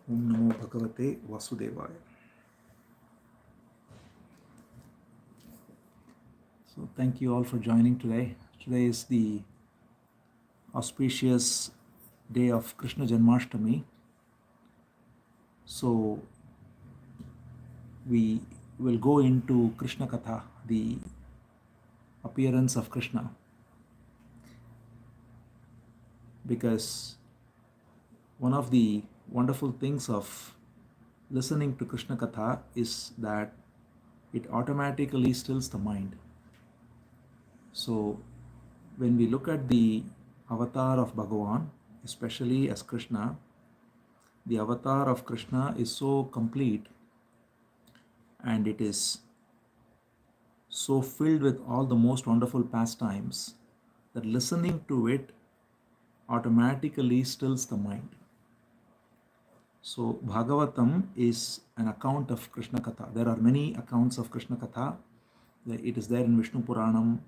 Om Namo Bhagavate Vasudevaya. So thank you all for joining today. Today is the auspicious day of Krishna Janmashtami. So we will go into Krishna Katha, the appearance of Krishna, because one of the wonderful things of listening to Krishna Katha is that it automatically stills the mind. So when we look at the avatar of Bhagavan, especially as Krishna, the avatar of Krishna is so complete and it is so filled with all the most wonderful pastimes that listening to it automatically stills the mind. So Bhagavatam is an account of Krishna Katha. There are many accounts of Krishna Katha. It is there in Vishnu Puranam,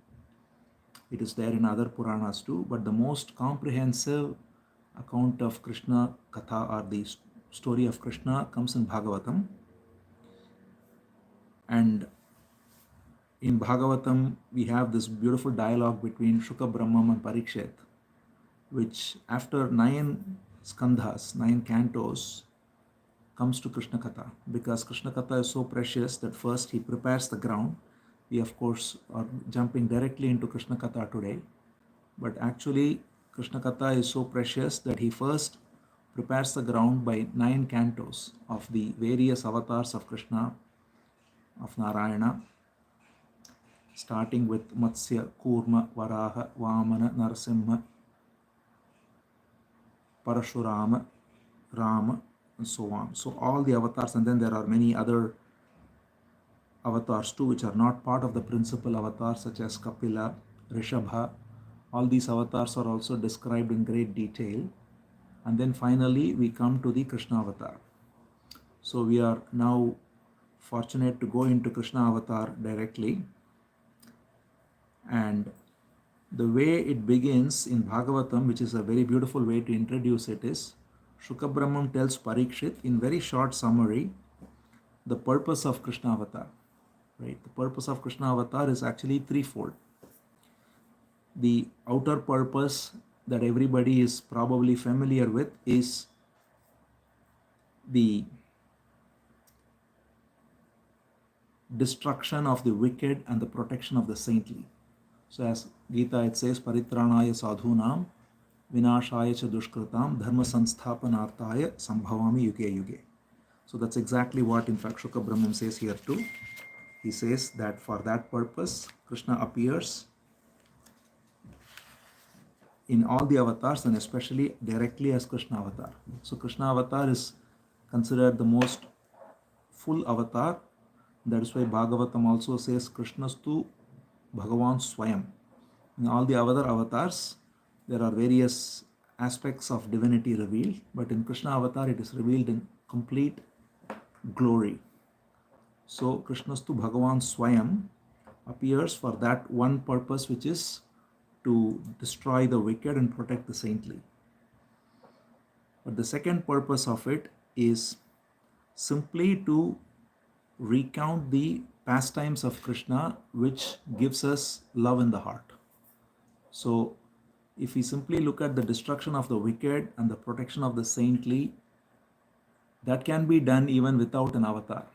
it is there in other Puranas too, but the most comprehensive account of Krishna Katha, or the story of Krishna, comes in Bhagavatam. And in Bhagavatam, we have this beautiful dialogue between Shuka Brahmam and Parikshit, which after 9 skandhas, 9 cantos, comes to Krishna Katha. Because Krishna Katha is so precious that first he prepares the ground. We of course are jumping directly into Krishna Katha today. But actually Krishna Katha is so precious that he first prepares the ground by 9 cantos of the various avatars of Krishna, of Narayana, starting with Matsya, Kurma, Varaha, Vamana, Narasimha, Parashurama, Rama, and so on. So all the avatars, and then there are many other avatars too, which are not part of the principal avatar, such as Kapila, Rishabha. All these avatars are also described in great detail. And then finally we come to the Krishna avatar. So we are now fortunate to go into Krishna avatar directly. And the way it begins in Bhagavatam, which is a very beautiful way to introduce it, is Shuka Brahman tells Parikshit in very short summary the purpose of Krishna avatar. Right? The purpose of Krishna avatar is actually threefold. The outer purpose that everybody is probably familiar with is the destruction of the wicked and the protection of the saintly. So as Gita it says, Paritranaya sadhunam vinashaya cha dushkritam dharma sansthapanarthaya sambhavami yuge yuge. So that's exactly what in fact Shuka Brahman says here too. He says that for that purpose Krishna appears in all the avatars, and especially directly as Krishna avatar. So Krishna avatar is considered the most full avatar. That is why Bhagavatam also says Krishnastu Bhagavan Swayam. In all the other avatars, there are various aspects of divinity revealed, but in Krishna avatar it is revealed in complete glory. So Krishnastu Bhagavan Swayam appears for that one purpose, which is to destroy the wicked and protect the saintly. But the second purpose of it is simply to recount the pastimes of Krishna, which gives us love in the heart. So if we simply look at the destruction of the wicked and the protection of the saintly, that can be done even without an avatar.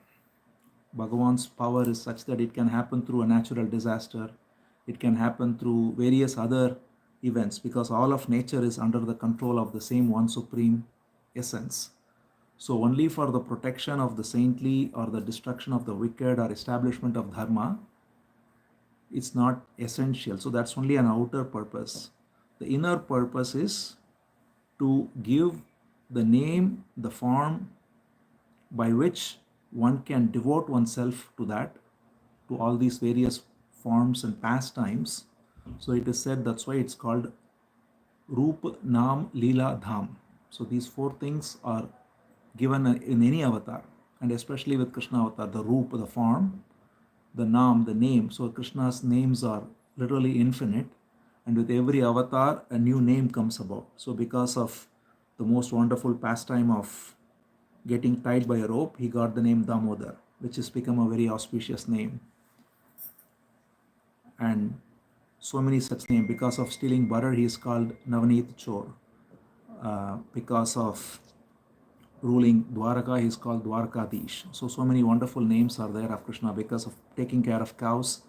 Bhagavan's power is such that it can happen through a natural disaster. It can happen through various other events, because all of nature is under the control of the same one supreme essence. So only for the protection of the saintly or the destruction of the wicked or establishment of dharma, it's not essential. So that's only an outer purpose. The inner purpose is to give the name, the form by which one can devote oneself to that, to all these various forms and pastimes. So it is said that's why it's called Roop, Nam, Lila, Dham. So these 4 things are given in any avatar, and especially with Krishna avatar, the Roop, the form, the Nam, the name. So Krishna's names are literally infinite, and with every avatar a new name comes about. So because of the most wonderful pastime of getting tied by a rope, he got the name Damodar, which has become a very auspicious name. And so many such names. Because of stealing butter, he is called Navneet Chor. Because of ruling Dwaraka, he is called Dwarkadish. So many wonderful names are there of Krishna. Because of taking care of cows,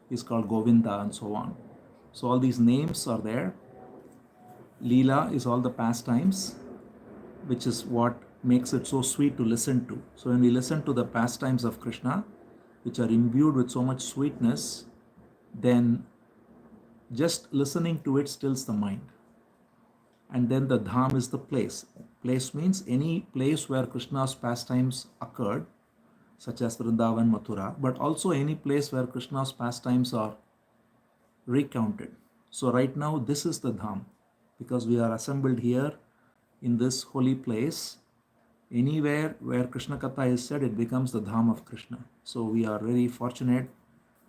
he is called Govinda, and so on. So all these names are there. Lila is all the pastimes, which is what makes it so sweet to listen to. So when we listen to the pastimes of Krishna, which are imbued with so much sweetness, then just listening to it stills the mind. And then the dham is the place. Place means any place where Krishna's pastimes occurred, such as Vrindavan, Mathura, but also any place where Krishna's pastimes are recounted. So right now, this is the dham, because we are assembled here in this holy place. Anywhere where Krishna Katha is said, it becomes the dham of Krishna. So we are very fortunate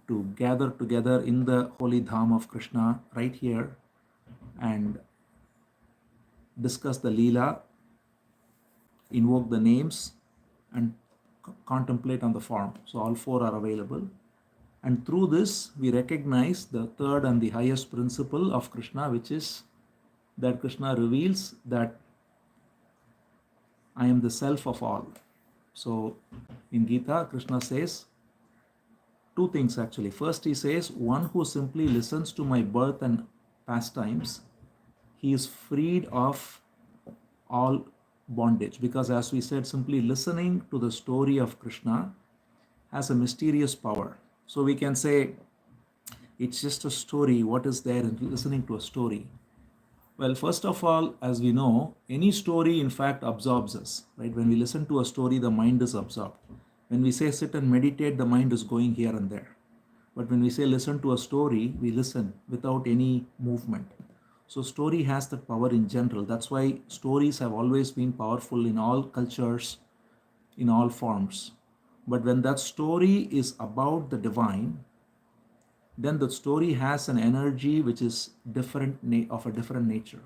to gather together in the holy dham of Krishna right here and discuss the Lila, invoke the names, and contemplate on the form. So all four are available. And through this, we recognize the third and the highest principle of Krishna, which is that Krishna reveals that I am the self of all. So in Gita, Krishna says two things actually. First, he says, one who simply listens to my birth and pastimes, he is freed of all bondage. Because as we said, simply listening to the story of Krishna has a mysterious power. So we can say, it's just a story. What is there in listening to a story? Well, first of all, as we know, any story in fact absorbs us, right? When we listen to a story, the mind is absorbed. When we say sit and meditate, the mind is going here and there. But when we say listen to a story, we listen without any movement. So story has that power in general. That's why stories have always been powerful in all cultures, in all forms. But when that story is about the divine, then the story has an energy which is different, of a different nature.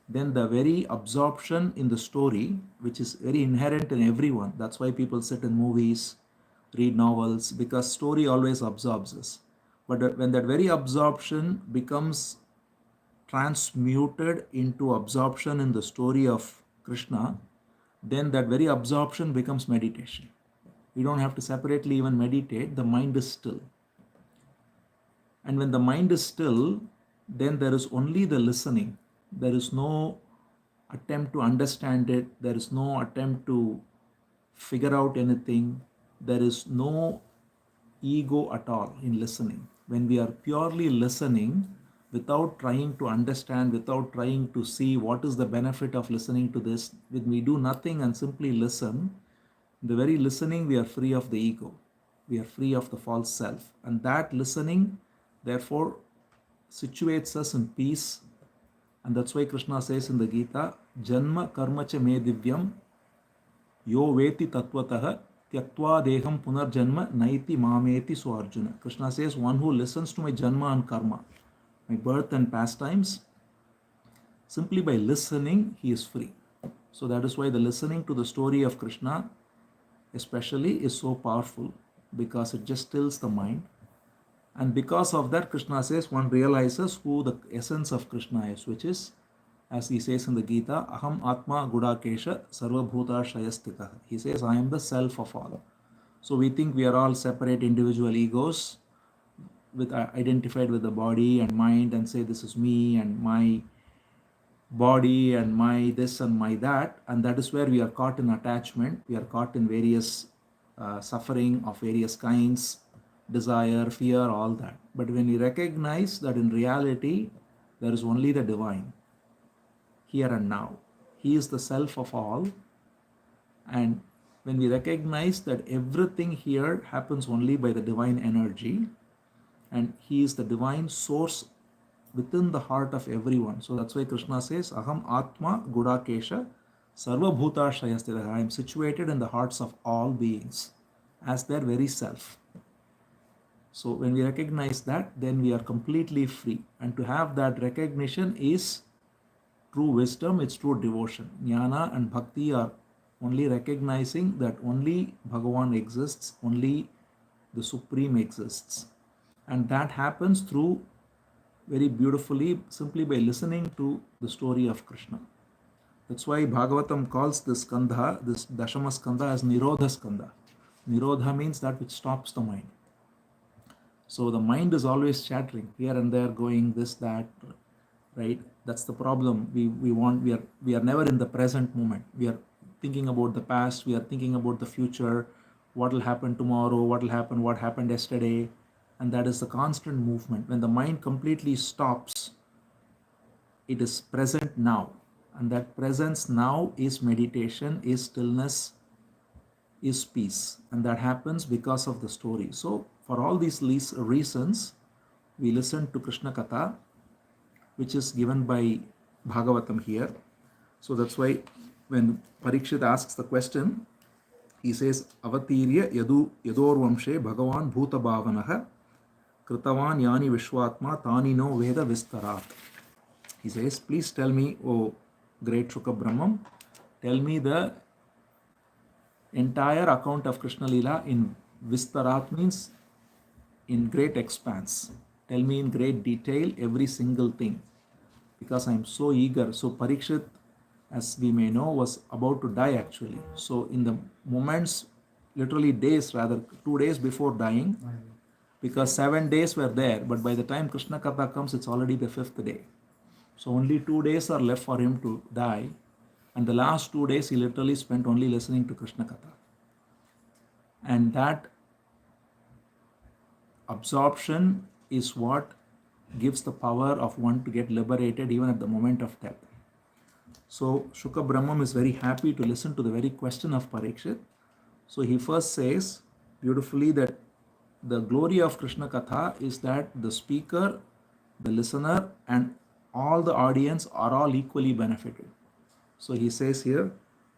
Then the very absorption in the story, which is very inherent in everyone, that's why people sit in movies, read novels, because story always absorbs us. But when that very absorption becomes transmuted into absorption in the story of Krishna, then that very absorption becomes meditation. We don't have to separately even meditate, the mind is still. And when the mind is still, then there is only the listening. There is no attempt to understand it. There is no attempt to figure out anything. There is no ego at all in listening. When we are purely listening, without trying to understand, without trying to see what is the benefit of listening to this, when we do nothing and simply listen, the very listening, we are free of the ego. We are free of the false self. And that listening, therefore, situates us in peace. And that's why Krishna says in the Gita, Janma karma cha me divyam yo veti tattvataha tyaktva deham punarjanma naiti mameti so Arjuna. Krishna says, one who listens to my janma and karma, my birth and pastimes, simply by listening, he is free. So that is why the listening to the story of Krishna especially is so powerful, because it just stills the mind. And because of that, Krishna says, one realizes who the essence of Krishna is, which is, as he says in the Gita, Aham Atma Gudakesha Sarva Bhuta Shayastita. He says, I am the self of all. So we think we are all separate individual egos, with identified with the body and mind, and say this is me and my body and my this and my that, and that is where we are caught in attachment. We are caught in various suffering of various kinds, desire, fear, all that. But when we recognize that in reality there is only the divine here and now, he is the self of all, and when we recognize that everything here happens only by the divine energy, and he is the divine source within the heart of everyone. So that's why Krishna says, Aham Atma Gudakesha Sarva Bhuta Shayastita. I am situated in the hearts of all beings as their very self. So when we recognize that, then we are completely free. And to have that recognition is true wisdom, it's true devotion. Jnana and bhakti are only recognizing that only Bhagavan exists, only the Supreme exists. And that happens through very beautifully simply by listening to the story of Krishna. That's why Bhagavatam calls this skandha, this Dashama skandha, as Nirodha skandha. Nirodha means that which stops the mind. So the mind is always chattering here and there, going this, that, right? That's the problem. We are never in the present moment. We are thinking about the past, we are thinking about the future, what will happen tomorrow, what happened yesterday, and that is the constant movement. When the mind completely stops, it is present now, and that presence now is meditation, is stillness, is peace, and that happens because of the story. So for all these reasons, we listen to Krishna Katha, which is given by Bhagavatam here. So that's why when Parikshit asks the question, he says, Avatirya yadorvamshe Bhagavan bhuta bhavanaha kritavan yani vishwatma tani no veda vistarat. He says, please tell me, O great Shuka Brahmam, tell me the entire account of Krishna Lila in Vistarat, means in great expanse. Tell me in great detail every single thing, because I am so eager. So Parikshit, as we may know, was about to die actually. So in the moments, literally days rather, 2 days before dying, because 7 days were there, but by the time Krishna Katha comes, it's already the 5th day. So only 2 days are left for him to die. And the last 2 days he literally spent only listening to Krishna Katha. And that absorption is what gives the power of one to get liberated even at the moment of death. So Shuka Brahmam is very happy to listen to the very question of Parikshit. So he first says beautifully that the glory of Krishna Katha is that the speaker, the listener, and all the audience are all equally benefited. So he says here,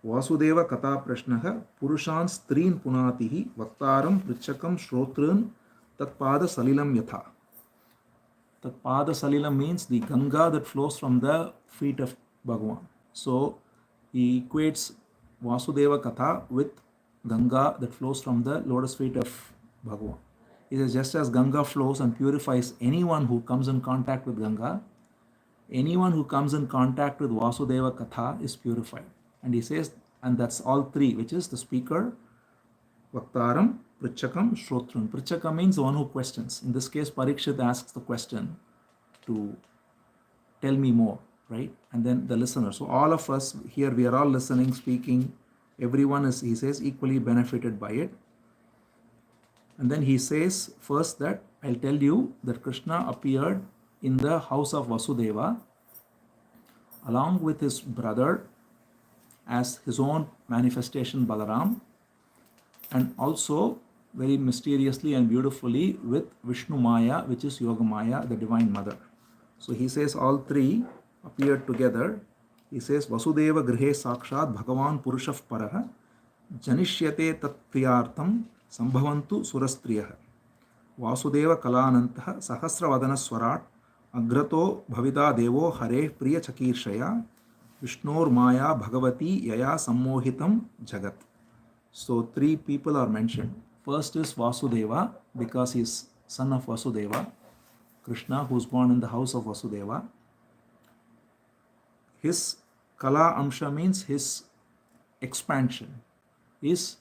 Vasudeva Katha Prashnaha Purushan Strin Punatihi Vaktaram Prichakam Shrotrun Tatpada Salilam Yatha. Tatpada Salilam means the Ganga that flows from the feet of Bhagavan. So he equates Vasudeva Katha with Ganga that flows from the lotus feet of Bhagavan. It is just as Ganga flows and purifies anyone who comes in contact with Ganga, anyone who comes in contact with Vasudeva Katha is purified. And he says, and that's all three, which is the speaker, Vaktaram, Prichakam, Shrotrun. Prichaka means the one who questions. In this case, Parikshit asks the question to tell me more, right? And then the listener. So all of us here, we are all listening, speaking. Everyone is, he says, equally benefited by it. And then he says first that I'll tell you that Krishna appeared in the house of Vasudeva along with his brother as his own manifestation Balaram, and also very mysteriously and beautifully with Vishnu Maya, which is Yoga Maya, the Divine Mother. So he says all three appeared together. He says Vasudeva Grihe Sakshat Bhagavan Purushav Paraha Janishyate Tat Priyartham Sambhavantu Surastriyah Vasudeva Kalanantaha Sahasravadana Swarat Agrato Bhavida Devo Hare Priya Chakirshaya Vishnur Maya Bhagavati Yaya Sammohitam Jagat. So three people are mentioned. First is Vasudeva, because he is son of Vasudeva, Krishna, who is born in the house of Vasudeva. His Kala Amsha means his expansion is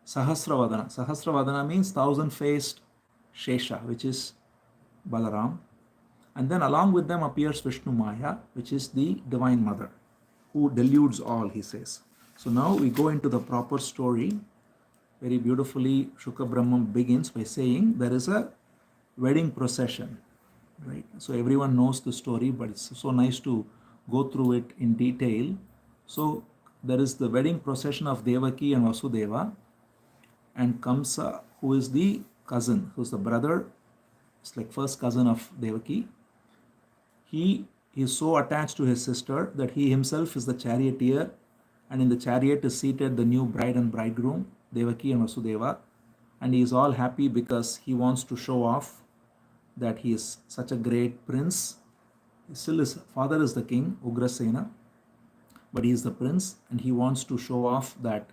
Sahasravadana. Sahasravadana means thousand-faced Shesha, which is Balaram. And then along with them appears Vishnu Maya, which is the Divine Mother, who deludes all, he says. So now we go into the proper story. Very beautifully, Shuka Brahmam begins by saying there is a wedding procession, right? So everyone knows the story, but it's so nice to go through it in detail. So there is the wedding procession of Devaki and Vasudeva, and Kamsa, who is the cousin, who's the brother, it's like first cousin of Devaki. He is so attached to his sister that he himself is the charioteer, and in the chariot is seated the new bride and bridegroom, Devaki and Vasudeva, and he is all happy because he wants to show off that he is such a great prince. Still his father is the king, Ugrasena, but he is the prince and he wants to show off that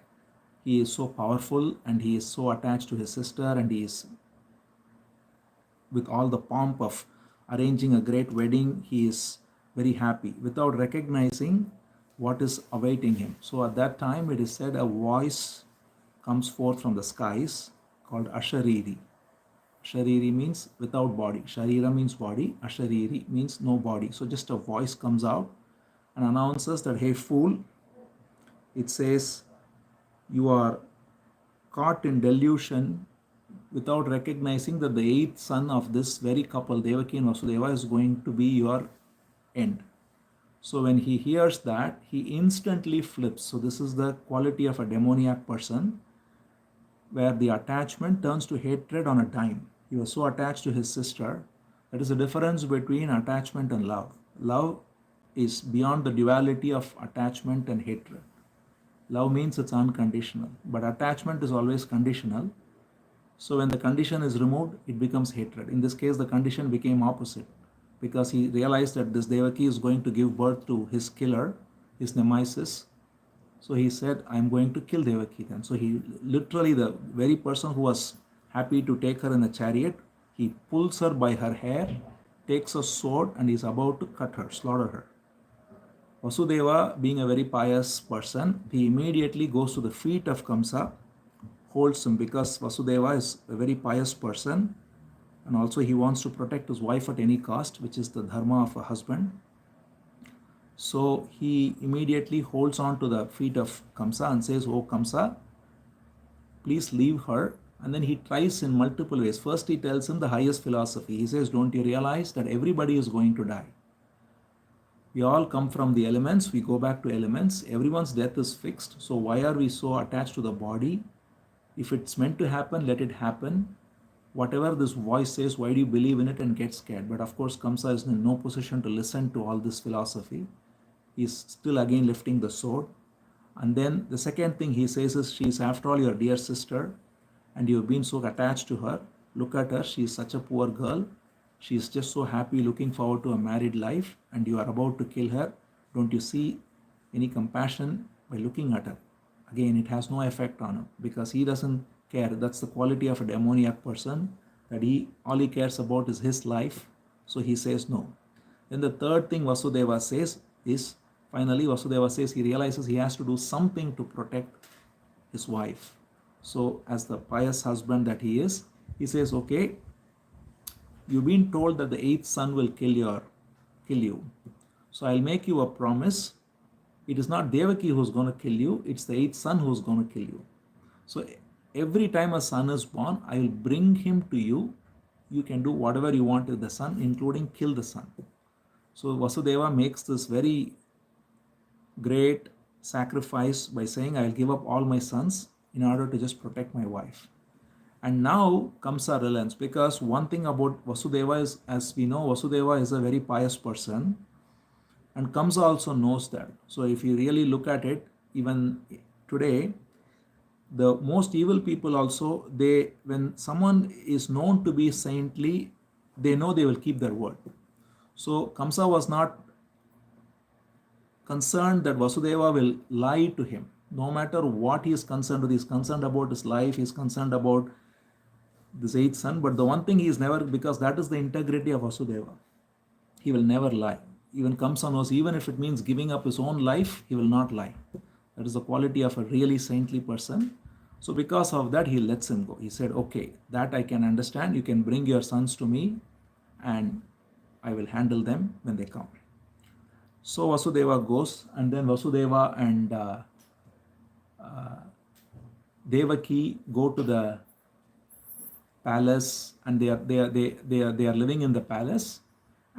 he is so powerful and he is so attached to his sister, and he is, with all the pomp of arranging a great wedding, he is very happy without recognizing what is awaiting him. So at that time it is said a voice comes forth from the skies called Ashariri. Shariri means without body. Sharira means body. Ashariri means no body. So just a voice comes out and announces that, hey fool, it says, you are caught in delusion without recognizing that the eighth son of this very couple, Devaki and Vasudeva, is going to be your end. So when he hears that, he instantly flips. So this is the quality of a demoniac person, where the attachment turns to hatred on a dime. He was so attached to his sister. That is the difference between attachment and love. Love is beyond the duality of attachment and hatred. Love means it's unconditional, but attachment is always conditional. So when the condition is removed, it becomes hatred. In this case, the condition became opposite, because he realized that this Devaki is going to give birth to his killer, his nemesis. So he said, I'm going to kill Devaki then. So he literally, the very person who was happy to take her in a chariot, he pulls her by her hair, takes a sword, and is about to cut her, slaughter her. Vasudeva, being a very pious person, he immediately goes to the feet of Kamsa, holds him, because Vasudeva is a very pious person, and also he wants to protect his wife at any cost, which is the dharma of a husband. So he immediately holds on to the feet of Kamsa and says, oh Kamsa, please leave her. And then he tries in multiple ways. First he tells him the highest philosophy. He says, don't you realize that everybody is going to die? We all come from the elements, we go back to elements, everyone's death is fixed. So why are we so attached to the body? If it's meant to happen, let it happen. Whatever this voice says, why do you believe in it and get scared? But of course, Kamsa is in no position to listen to all this philosophy. He's still again lifting the sword. And then the second thing he says is, she is after all your dear sister, and you've been so attached to her. Look at her, she is such a poor girl. She is just so happy, looking forward to a married life, and you are about to kill her. Don't you see any compassion by looking at her? Again, it has no effect on him, because he doesn't care. That's the quality of a demoniac person, that all he cares about is his life. So he says no. Then the third thing Vasudeva says is, finally Vasudeva says he realizes he has to do something to protect his wife. So as the pious husband that he is, he says, okay, you've been told that the eighth son will kill you. So I'll make you a promise. It is not Devaki who's going to kill you, it's the eighth son who's going to kill you. So every time a son is born, I will bring him to you. You can do whatever you want with the son, including kill the son. So Vasudeva makes this very great sacrifice by saying, I'll give up all my sons in order to just protect my wife. And now Kamsa relents, because one thing about Vasudeva is, as we know, Vasudeva is a very pious person, and Kamsa also knows that. So if you really look at it, even today, the most evil people also, when someone is known to be saintly, they know they will keep their word. So Kamsa was not concerned that Vasudeva will lie to him. No matter what he is concerned with, he is concerned about his life, he is concerned about this eighth son. But the one thing he is never, because that is the integrity of Vasudeva, he will never lie. Even Kamsa knows, even if it means giving up his own life, he will not lie. That is the quality of a really saintly person. So because of that, he lets him go. He said, okay, that I can understand. You can bring your sons to me and I will handle them when they come. So Vasudeva goes, and then Vasudeva and Devaki go to the palace, and they are living in the palace,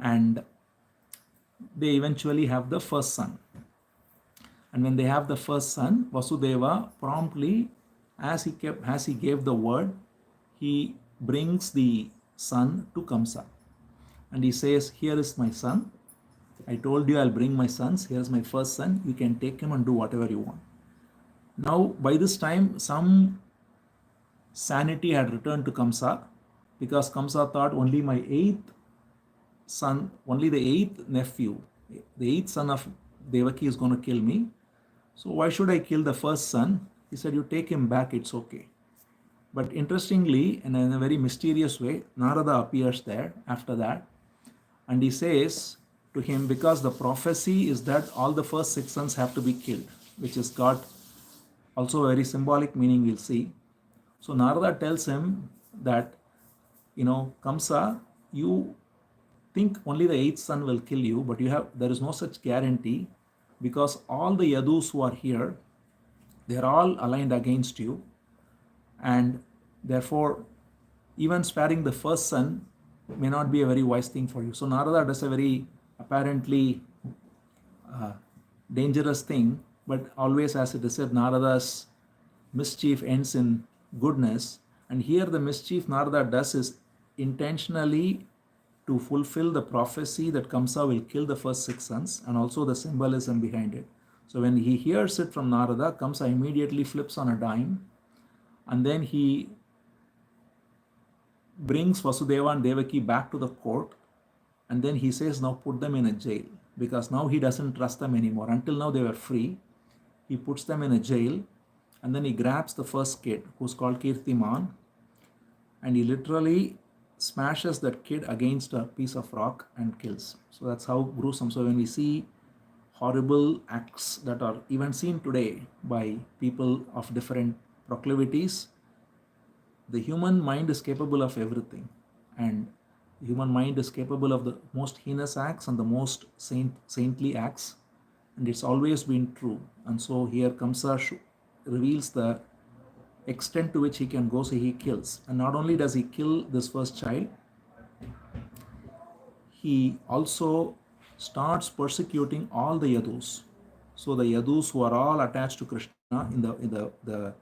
and they eventually have the first son. And when they have the first son, Vasudeva promptly, as he gave the word, he brings the son to Kamsa, and he says, here is my son. I told you I'll bring my sons. Here's my first son. You can take him and do whatever you want. Now, by this time, some sanity had returned to Kamsa, because Kamsa thought only my eighth son, only the eighth nephew, the eighth son of Devaki is going to kill me. So why should I kill the first son? He said, you take him back, it's okay. But interestingly, and in a very mysterious way, Narada appears there after that, and he says to him, because the prophecy is that all the first 6 sons have to be killed, which has got also a very symbolic meaning, we'll see. So Narada tells him that, Kamsa, you think only the 8th son will kill you, but there is no such guarantee, because all the Yadus who are here, they are all aligned against you, and therefore even sparing the first son may not be a very wise thing for you. So Narada does a very apparently dangerous thing, but always, as it is said, Narada's mischief ends in goodness. And here the mischief Narada does is intentionally to fulfill the prophecy that Kamsa will kill the first 6 sons, and also the symbolism behind it. So when he hears it from Narada, Kamsa immediately flips on a dime, and then he brings Vasudeva and Devaki back to the court, and then he says, now put them in a jail, because now he doesn't trust them anymore. Until now they were free. He puts them in a jail, and then he grabs the first kid, who's called Kirtiman, and he literally smashes that kid against a piece of rock and kills. So that's how gruesome. So when we see horrible acts that are even seen today by people of different proclivities, the human mind is capable of everything, and the human mind is capable of the most heinous acts and the most saintly acts, and it's always been true. And so here Kamsa reveals the extent to which he can go. So he kills, and not only does he kill this first child, he also starts persecuting all the Yadus. So the Yadus who are all attached to Krishna, in the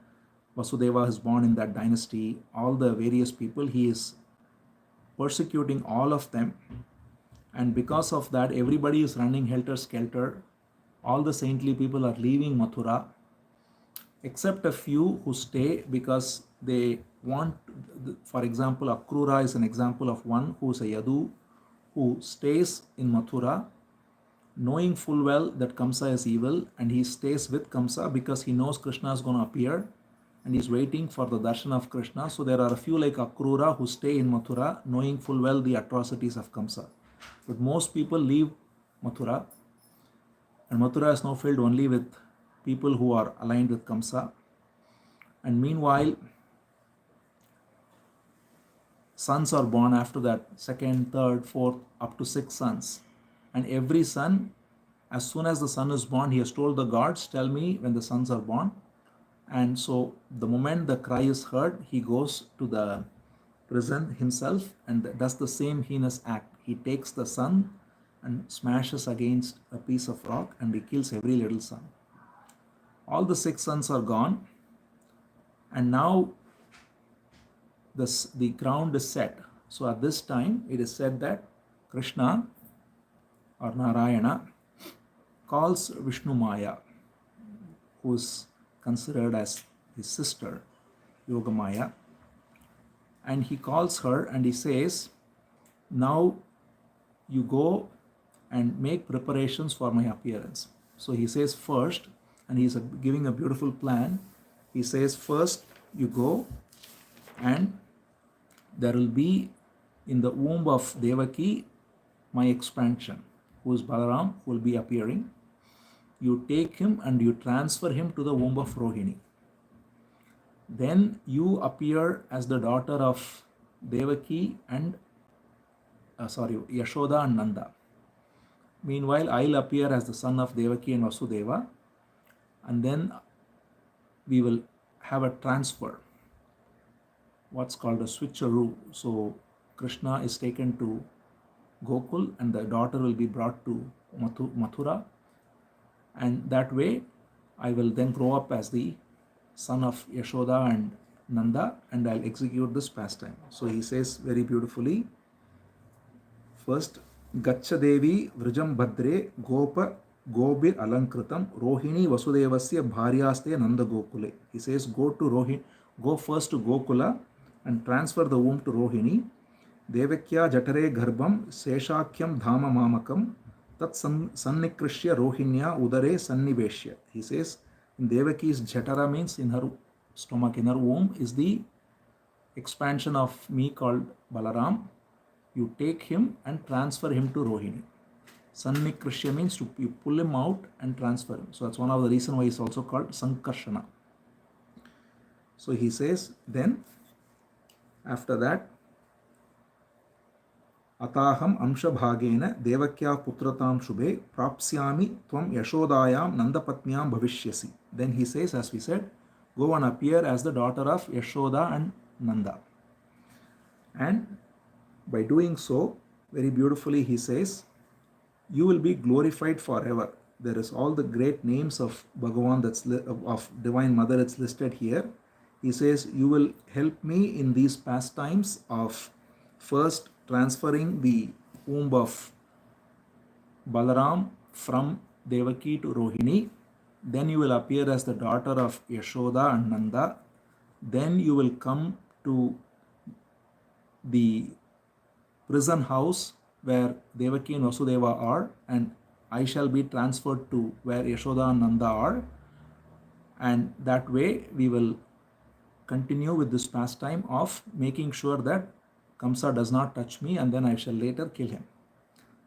Vasudeva is born in that dynasty, all the various people, he is persecuting all of them. And because of that, everybody is running helter-skelter. All the saintly people are leaving Mathura, except a few who stay because they want. For example, Akrura is an example of one who is a Yadu who stays in Mathura, knowing full well that Kamsa is evil, and he stays with Kamsa because he knows Krishna is going to appear, and he's waiting for the darshan of Krishna. So there are a few like Akrura who stay in Mathura, knowing full well the atrocities of Kamsa. But most people leave Mathura, and Mathura is now filled only with people who are aligned with Kamsa. And meanwhile, sons are born after that, 2nd, 3rd, 4th, up to 6 sons. And every son, as soon as the son is born, he has told the gods, tell me when the sons are born. And so the moment the cry is heard, he goes to the prison himself and does the same heinous act. He takes the son and smashes against a piece of rock, and he kills every little son. All the 6 sons are gone, and now the ground is set. So at this time, it is said that Krishna or Narayana calls Vishnu Maya, who is considered as his sister, Yogamaya, and he calls her and he says, now you go and make preparations for my appearance. So he says first, and he's giving a beautiful plan. He says first you go, and there will be in the womb of Devaki my expansion, who is Balaram, who will be appearing. You take him and you transfer him to the womb of Rohini. Then you appear as the daughter of Devaki and Yashoda and Nanda. Meanwhile, I'll appear as the son of Devaki and Vasudeva, and then we will have a transfer, what's called a switcheroo. So Krishna is taken to Gokul, and the daughter will be brought to Mathura, and that way I will then grow up as the son of Yashoda and Nanda, and I'll execute this pastime. So he says very beautifully, first, Gacha Devi Vrijam Bhadre Gopa Gobir Alankritam Rohini Vasudevasya Bharyaste Nanda Gokule. He says, go first to Gokula and transfer the womb to Rohini. Devakya Jatare Garbham Seshakyam Dhama Mamakam Tat sannikrishya rohinya udare sanniveshya. He says in Devaki's jatara, means in her stomach, in her womb, is the expansion of me called Balaram. You take him and transfer him to Rohini. Sannikrishya means you pull him out and transfer him. So that's one of the reasons why he's also called Sankarshana. So he says, then after that, Ataham Amshabhagena Devakya Putratam Shubhe Prapsyami Tvam Yashodayam Nandapatnyam Bhavishyasi. Then he says, as we said, go and appear as the daughter of Yashoda and Nanda. And by doing so, very beautifully he says, you will be glorified forever. There is all the great names of Bhagavan, of Divine Mother, it's listed here. He says, you will help me in these pastimes of first transferring the womb of Balaram from Devaki to Rohini. Then you will appear as the daughter of Yashoda and Nanda. Then you will come to the prison house where Devaki and Vasudeva are, and I shall be transferred to where Yashoda and Nanda are. And that way we will continue with this pastime of making sure that Kamsa does not touch me, and then I shall later kill him.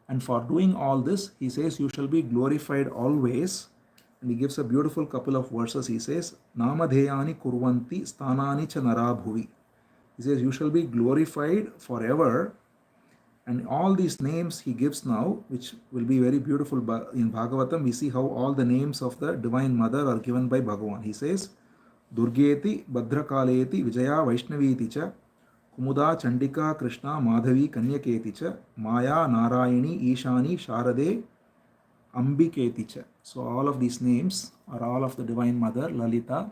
And for doing all this, he says, you shall be glorified always. And he gives a beautiful couple of verses. He says, Namadheyani kurvanti sthanani cha narabhuvi. He says, you shall be glorified forever. And all these names he gives now, which will be very beautiful in Bhagavatam, we see how all the names of the Divine Mother are given by Bhagavan. He says, Durgeti, Bhadrakaleti, Vijaya, Vaishnaviti cha, Kumuda, Chandika, Krishna, Madhavi, Kanyaketi cha, Maya, Narayani, Ishani, Sharade, Ambiketi cha. So all of these names are all of the Divine Mother, Lalita.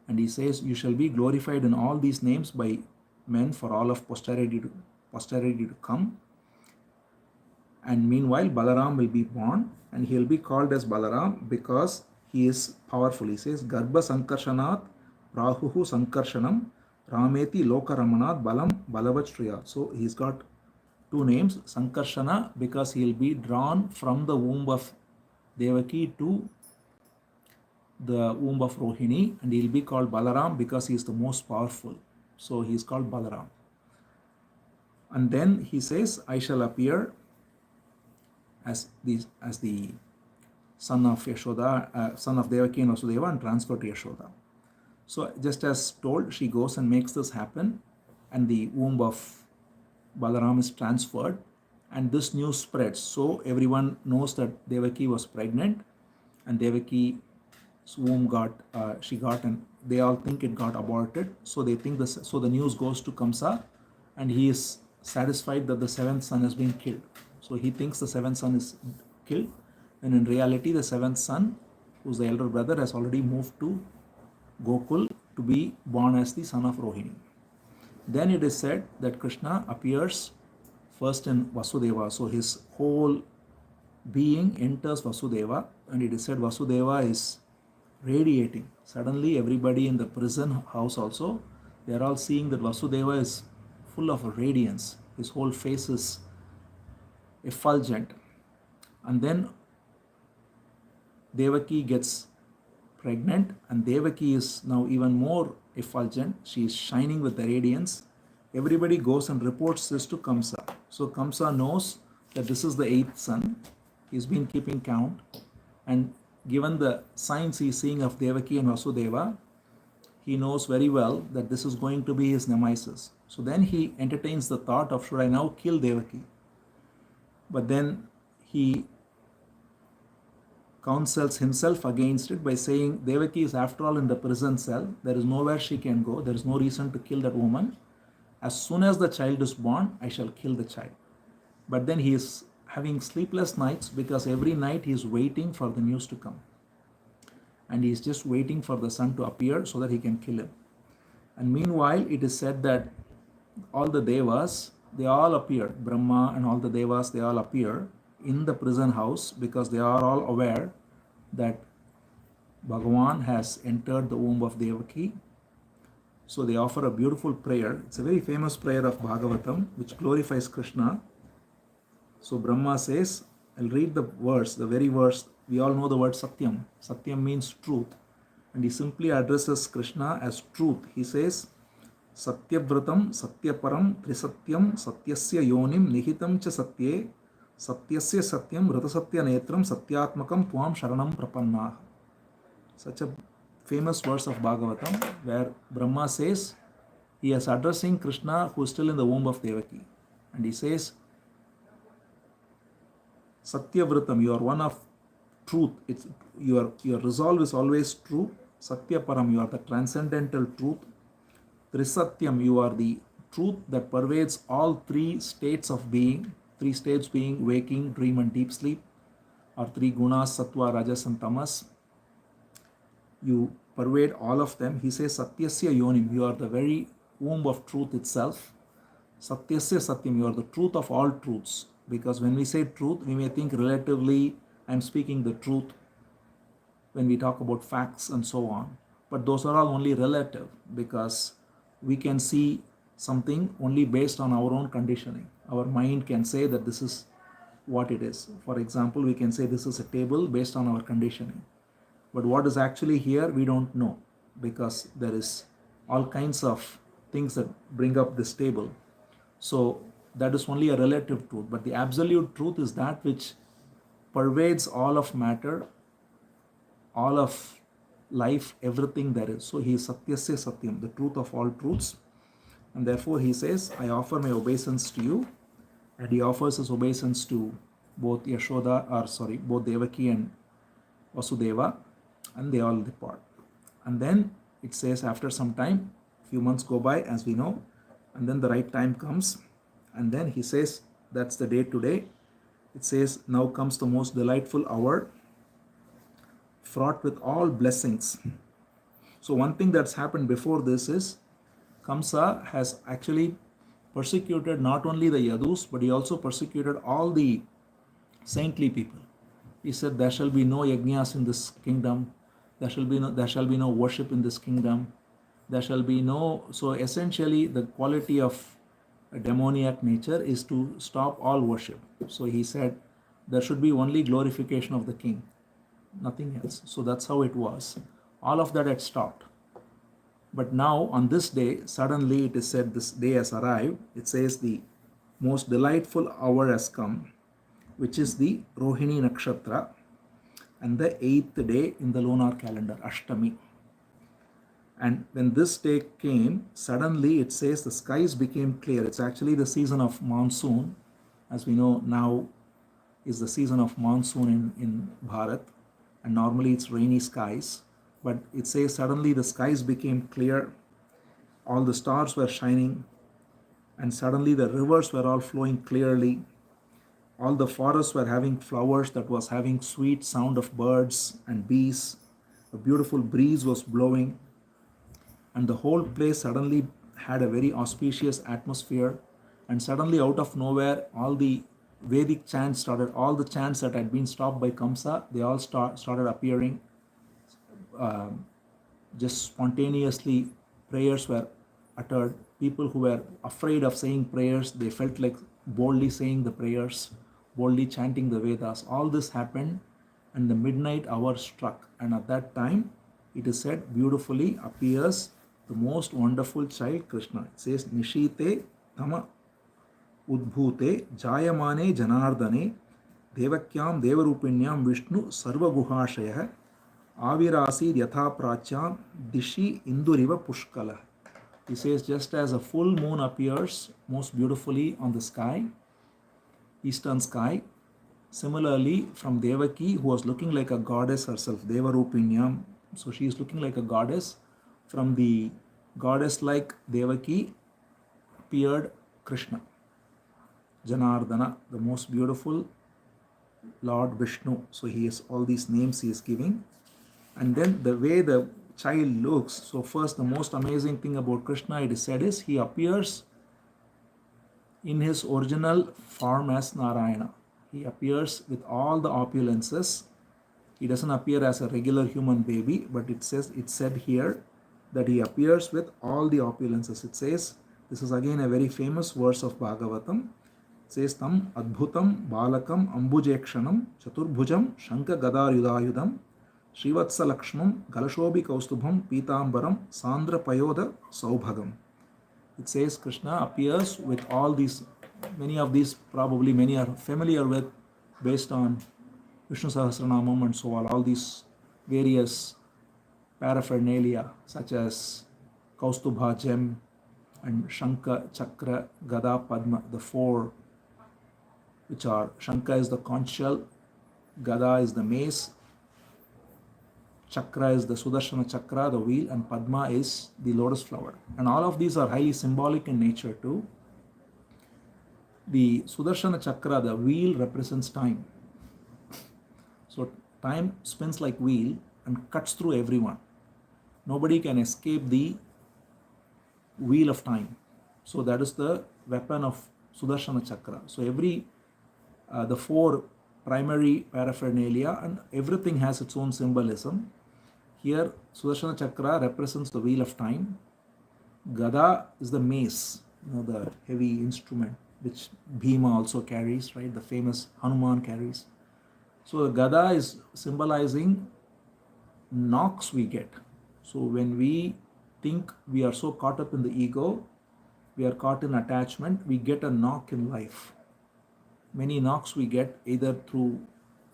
And he says, you shall be glorified in all these names by men for all of posterity to come. And meanwhile, Balaram will be born, and he will be called as Balaram because he is powerful. He says, Garbha Sankarshanat, Rahuhu Sankarshanam, Rameti Lokaramanat, Balam Balavachriya. So he's got two names, Sankarshana, because he will be drawn from the womb of Devaki to the womb of Rohini, and he will be called Balaram because he is the most powerful. So he is called Balaram. And then he says, I shall appear as the son of Yashoda, son of Devaki and Vasudeva, and transfer to Yashoda. So just as told, she goes and makes this happen, and the womb of Balaram is transferred, and this news spreads. So everyone knows that Devaki was pregnant, and Devaki's womb and they all think it got aborted. So they think this. So the news goes to Kamsa, and he is satisfied that the seventh son has been killed. So he thinks the seventh son is killed, and in reality the seventh son, who's the elder brother, has already moved to Gokul to be born as the son of Rohini. Then it is said that Krishna appears first in Vasudeva. So his whole being enters Vasudeva, and it is said Vasudeva is radiating. Suddenly everybody in the prison house also, they are all seeing that Vasudeva is full of radiance. His whole face is effulgent. And then Devaki gets pregnant, and Devaki is now even more effulgent. She is shining with the radiance. Everybody goes and reports this to Kamsa. So Kamsa knows that this is the eighth son. He's been keeping count, and given the signs he's seeing of Devaki and Vasudeva, he knows very well that this is going to be his nemesis. So then he entertains the thought of, should I now kill Devaki? But then he counsels himself against it by saying, Devaki is after all in the prison cell. There is nowhere she can go. There is no reason to kill that woman. As soon as the child is born, I shall kill the child. But then he is having sleepless nights because every night he is waiting for the news to come. And he is just waiting for the son to appear so that he can kill him. And meanwhile, it is said that all the devas, they all appear. Brahma and all the devas, they all appear in the prison house because they are all aware that Bhagavan has entered the womb of Devaki. So they offer a beautiful prayer. It's a very famous prayer of Bhagavatam which glorifies Krishna. So Brahma says, I'll read the verse, the very verse. We all know the word Satyam. Satyam means truth. And he simply addresses Krishna as truth. He says, Satyavratam, Satyaparam, Trisatyam, Satyasya Yonim, Nihitam cha Satye, Satyasya Satyam, Ratasatya Netram, Satyatmakam, Tuam Sharanam Prapanna. Such a famous verse of Bhagavatam where Brahma says, he is addressing Krishna who is still in the womb of Devaki. And he says, Satyavratam, you are one of truth. It's your resolve is always true. Satyaparam, you are the transcendental truth. Trisatyam, you are the truth that pervades all three states of being. Three states being waking, dream and deep sleep, or three gunas, sattva, rajas and tamas. You pervade all of them. He says, Satyasya Yonim, you are the very womb of truth itself. Satyasya Satyam, you are the truth of all truths. Because when we say truth, we may think relatively, I'm speaking the truth when we talk about facts and so on. But those are all only relative because we can see something only based on our own conditioning. Our mind can say that this is what it is. For example, we can say this is a table based on our conditioning. But what is actually here, we don't know because there is all kinds of things that bring up this table. So that is only a relative truth. But the absolute truth is that which pervades all of matter, all of life, everything there is. So he is Satyasya Satyam, the truth of all truths. And therefore he says, I offer my obeisance to you. And he offers his obeisance to both both Devaki and Vasudeva. And they all depart. And then it says after some time, few months go by as we know, and then the right time comes. And then he says, that's the day today. It says, now comes the most delightful hour, fraught with all blessings. So one thing that's happened before this is, Kamsa has actually persecuted not only the Yadus, but he also persecuted all the saintly people. He said, there shall be no yajnas in this kingdom. There shall be no worship in this kingdom. There shall be no. So essentially, the quality of a demoniac nature is to stop all worship. So he said, there should be only glorification of the king, nothing else. So that's how it was. All of that had stopped. But now on this day, suddenly it is said this day has arrived. It says the most delightful hour has come, which is the Rohini Nakshatra and the 8th day in the lunar calendar, Ashtami. And when this day came, suddenly it says the skies became clear. It's actually the season of monsoon. As we know, now is the season of monsoon in Bharat. And normally it's rainy skies. But it says suddenly the skies became clear. All the stars were shining. And suddenly the rivers were all flowing clearly. All the forests were having flowers that was having sweet sound of birds and bees. A beautiful breeze was blowing. And the whole place suddenly had a very auspicious atmosphere. And suddenly out of nowhere, all the Vedic chants started, all the chants that had been stopped by Kamsa, they all started appearing. Just spontaneously, prayers were uttered. People who were afraid of saying prayers, they felt like boldly saying the prayers, boldly chanting the Vedas. All this happened and the midnight hour struck. And at that time, it is said, beautifully appears the most wonderful child, Krishna. It says, Nishite Tama Udbhute Jayamane Janardane Devakyam Devarupinyam Vishnu Sarva Guhashaya Avirasi Yatha Pracham Dishi Induriva Pushkala. He says, just as a full moon appears most beautifully on the sky, eastern sky, similarly from Devaki, who was looking like a goddess herself, Devarupinyam, so she is looking like a goddess. From the goddess-like Devaki appeared Krishna, Janardana, the most beautiful Lord Vishnu. So he is all these names he is giving. And then the way the child looks. So first, the most amazing thing about Krishna, it is said, is he appears in his original form as Narayana. He appears with all the opulences. He doesn't appear as a regular human baby, but it's said here that he appears with all the opulences. It says, this is again a very famous verse of Bhagavatam. It says Tam Adbhutam Balakam Ambujekshanam Chaturbhujam Shanka Gadar Yudayudam Srivatsa Lakshmam Galashobi Kaustubham Pitambaram Sandra Payoda Saubhagam. It says Krishna appears with all these, many of these probably many are familiar with based on Vishnu Sahasranamam and so on, all these various paraphernalia such as Kaustubha gem and Shanka, Chakra, Gada, Padma, the four which are Shanka is the conch shell, Gada is the mace, Chakra is the Sudarshana Chakra, the wheel, and Padma is the lotus flower. And all of these are highly symbolic in nature too. The Sudarshana Chakra, the wheel, represents time. So time spins like wheel and cuts through everyone. Nobody can escape the wheel of time. So that is the weapon of Sudarshana Chakra. So the four primary paraphernalia and everything has its own symbolism. Here Sudarshana Chakra represents the wheel of time. Gada is the mace, the heavy instrument which Bhima also carries, right? The famous Hanuman carries. So the Gada is symbolizing knocks we get. So when we think we are so caught up in the ego, we are caught in attachment, we get a knock in life. Many knocks we get either through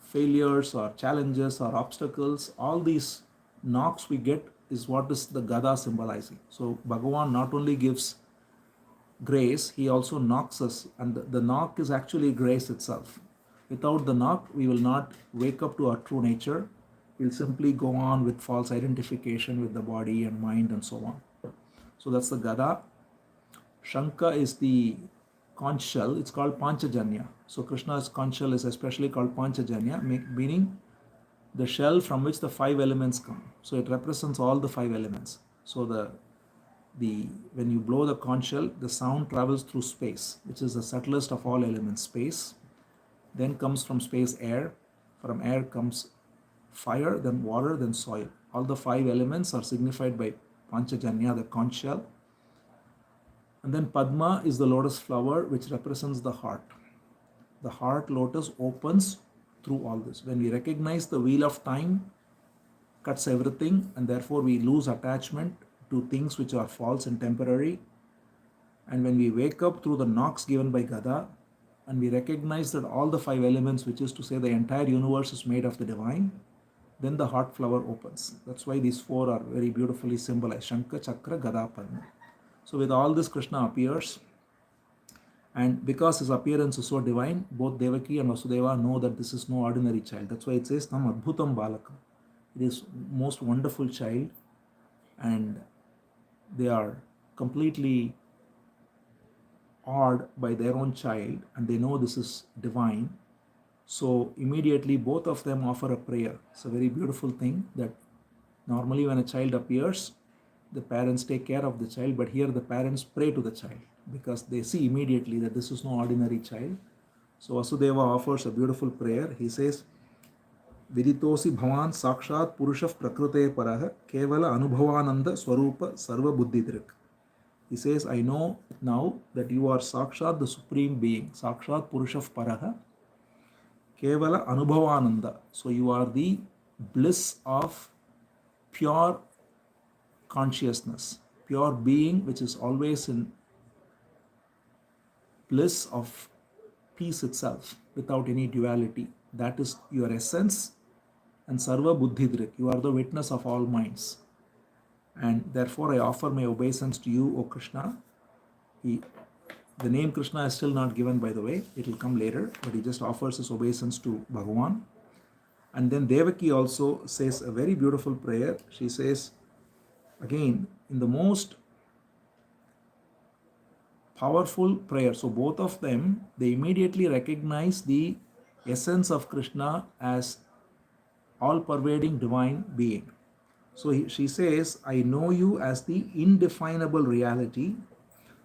failures or challenges or obstacles. All these knocks we get is what is the Gada symbolizing. So Bhagavan not only gives grace, he also knocks us, and the knock is actually grace itself. Without the knock, we will not wake up to our true nature. We'll simply go on with false identification with the body and mind and so on. So that's the Gada. Shanka is the conch shell. It's called Panchajanya. So Krishna's conch shell is especially called Panchajanya, meaning the shell from which the five elements come. So it represents all the five elements. So when you blow the conch shell, the sound travels through space, which is the subtlest of all elements, space. Then comes from space air. From air comes fire, then water, then soil. All the five elements are signified by Panchajanya, the conch shell. And then Padma is the lotus flower, which represents the heart. The heart lotus opens through all this. When we recognize the wheel of time cuts everything, and therefore we lose attachment to things which are false and temporary. And when we wake up through the knocks given by Gada, and we recognize that all the five elements, which is to say the entire universe, is made of the divine, then the heart flower opens. That's why these four are very beautifully symbolized: Shanka, Chakra, Gada, Padma. So with all this, Krishna appears, and because his appearance is so divine, both Devaki and Vasudeva know that this is no ordinary child. That's why it says Tam Adbhutam Balakam. It is most wonderful child, and they are completely awed by their own child, and they know this is divine. So immediately both of them offer a prayer. It's a very beautiful thing that normally when a child appears, the parents take care of the child, but here the parents pray to the child because they see immediately that this is no ordinary child. So Vasudeva offers a beautiful prayer. He says, Viditosi Bhavan Sakshat Purushah Prakrute Paraha Kevala Anubhavananda Swarupa Sarva Buddhidrik. He says, I know now that you are Sakshat, the Supreme Being, Sakshat Purushah Paraha Kevala Anubhavananda. So you are the bliss of pure consciousness, pure being, which is always in bliss of peace itself without any duality. That is your essence. And Sarva Buddhidrik, you are the witness of all minds. And therefore I offer my obeisance to you, O Krishna. The name Krishna is still not given, by the way. It will come later, but he just offers his obeisance to Bhagavan. And then Devaki also says a very beautiful prayer. She says, again, in the most powerful prayer. So both of them, they immediately recognize the essence of Krishna as all-pervading divine being. So she says, I know you as the indefinable reality,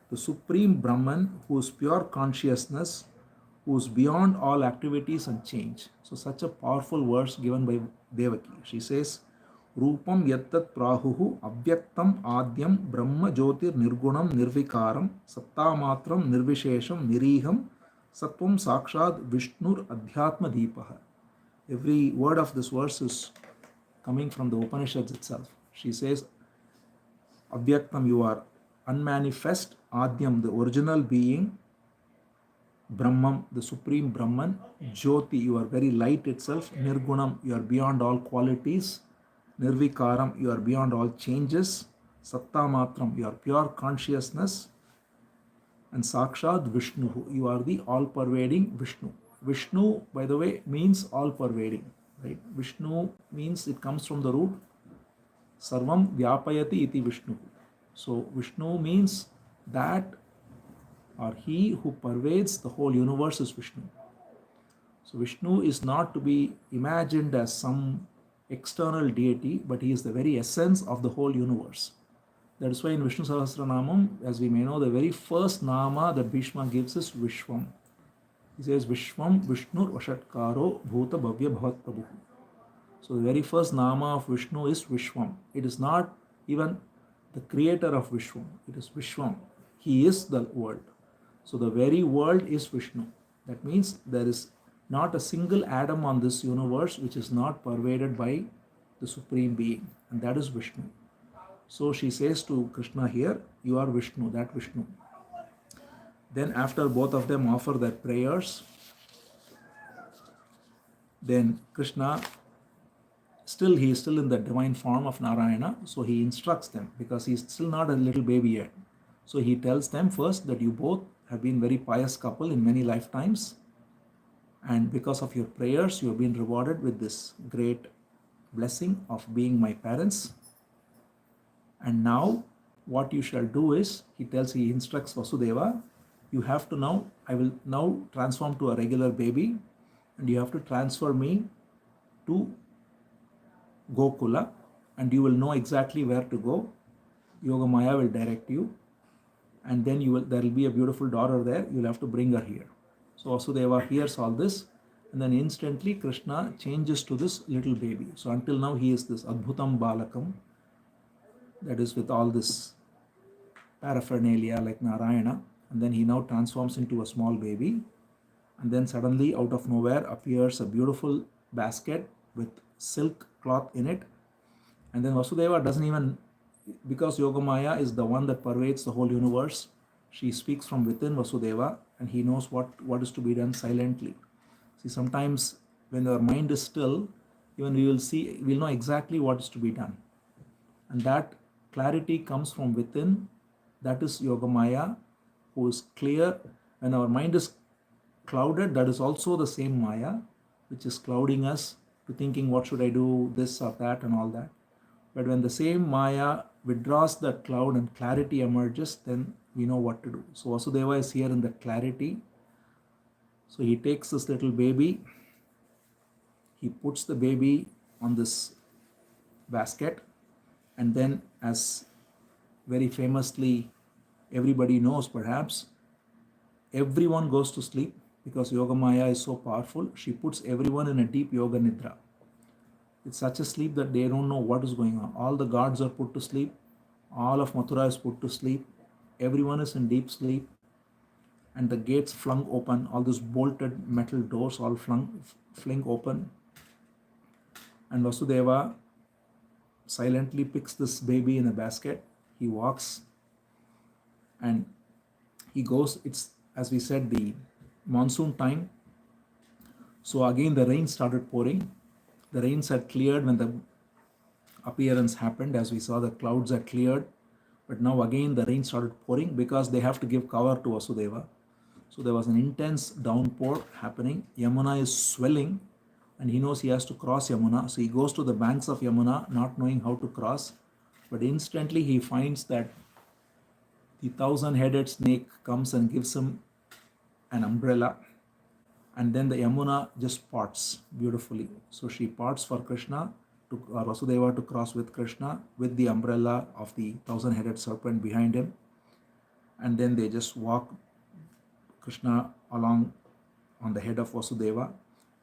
the supreme Brahman, who is pure consciousness, who is beyond all activities and change. So such a powerful verse given by Devaki. She says, Rupam yattat prahuhu avyaktam adyam brahma jyotir nirgunam nirvikaram sattamatram nirvishesham niriham Sattvam Sakshad Vishnur Adhyatma Deepaha. Every word of this verse is coming from the Upanishads itself. She says, Avyaktam, you are unmanifest, Adyam, the original being, Brahman, the supreme Brahman, Jyoti, you are very light itself, Nirgunam, you are beyond all qualities, Nirvikaram, you are beyond all changes, Satta Matram, you are pure consciousness, and Sakshad Vishnu, you are the all-pervading Vishnu. Vishnu, by the way, means all-pervading. Right? Vishnu means it comes from the root Sarvam Vyapayati iti Vishnu. So Vishnu means that or he who pervades the whole universe is Vishnu. So Vishnu is not to be imagined as some external deity, but he is the very essence of the whole universe. That is why in Vishnu Sahasranamam, as we may know, the very first nama that Bhishma gives is Vishwam. He says Vishwam Vishnur Vashatkaro Bhuta Bhavya Bhavat Prabhu. So the very first nama of Vishnu is Vishwam. It is not even the creator of Vishwam. It is Vishwam. He is the world. So the very world is Vishnu. That means there is not a single atom on this universe which is not pervaded by the Supreme Being. And that is Vishnu. So she says to Krishna here, you are Vishnu, that Vishnu. Then after both of them offer their prayers, then Krishna, he is still in the divine form of Narayana, so he instructs them because he is still not a little baby yet. So he tells them first that you both have been very pious couple in many lifetimes, and because of your prayers you have been rewarded with this great blessing of being my parents. And now what you shall do is, he instructs Vasudeva, you have to now, I will now transform to a regular baby and you have to transfer me to Gokula and you will know exactly where to go. Yogamaya will direct you and then there will be a beautiful daughter there, you will have to bring her here. So Vasudeva hears all this and then instantly Krishna changes to this little baby. So until now he is this Adbhutam Balakam, that is with all this paraphernalia like Narayana, and then he now transforms into a small baby, and then suddenly out of nowhere appears a beautiful basket with silk cloth in it, and then Vasudeva doesn't even, because Yogamaya is the one that pervades the whole universe, she speaks from within Vasudeva and he knows what is to be done silently. See, sometimes when our mind is still, even we'll know exactly what is to be done, and that clarity comes from within. That is Yogamaya, who is clear. When our mind is clouded, that is also the same Maya, which is clouding us to thinking, what should I do, this or that and all that. But when the same Maya withdraws that cloud and clarity emerges, then we know what to do. So Vasudeva is here in that clarity. So he takes this little baby, he puts the baby on this basket, and then, as very famously everybody knows perhaps, everyone goes to sleep because Yogamaya is so powerful. She puts everyone in a deep yoga nidra. It's such a sleep that they don't know what is going on. All the gods are put to sleep. All of Mathura is put to sleep. Everyone is in deep sleep. And the gates flung open. All those bolted metal doors all fling open. And Vasudeva silently picks this baby in a basket. He walks and he goes. It's, as we said, the monsoon time. So again the rain started pouring. The rains had cleared when the appearance happened. As we saw, the clouds had cleared. But now again the rain started pouring because they have to give cover to Vasudeva. So there was an intense downpour happening. Yamuna is swelling and he knows he has to cross Yamuna. So he goes to the banks of Yamuna not knowing how to cross. But instantly he finds that the 1,000-headed snake comes and gives him an umbrella. And then the Yamuna just parts beautifully. So she parts for Krishna, Vasudeva to cross with Krishna with the umbrella of the 1,000-headed serpent behind him. And then they just walk Krishna along on the head of Vasudeva.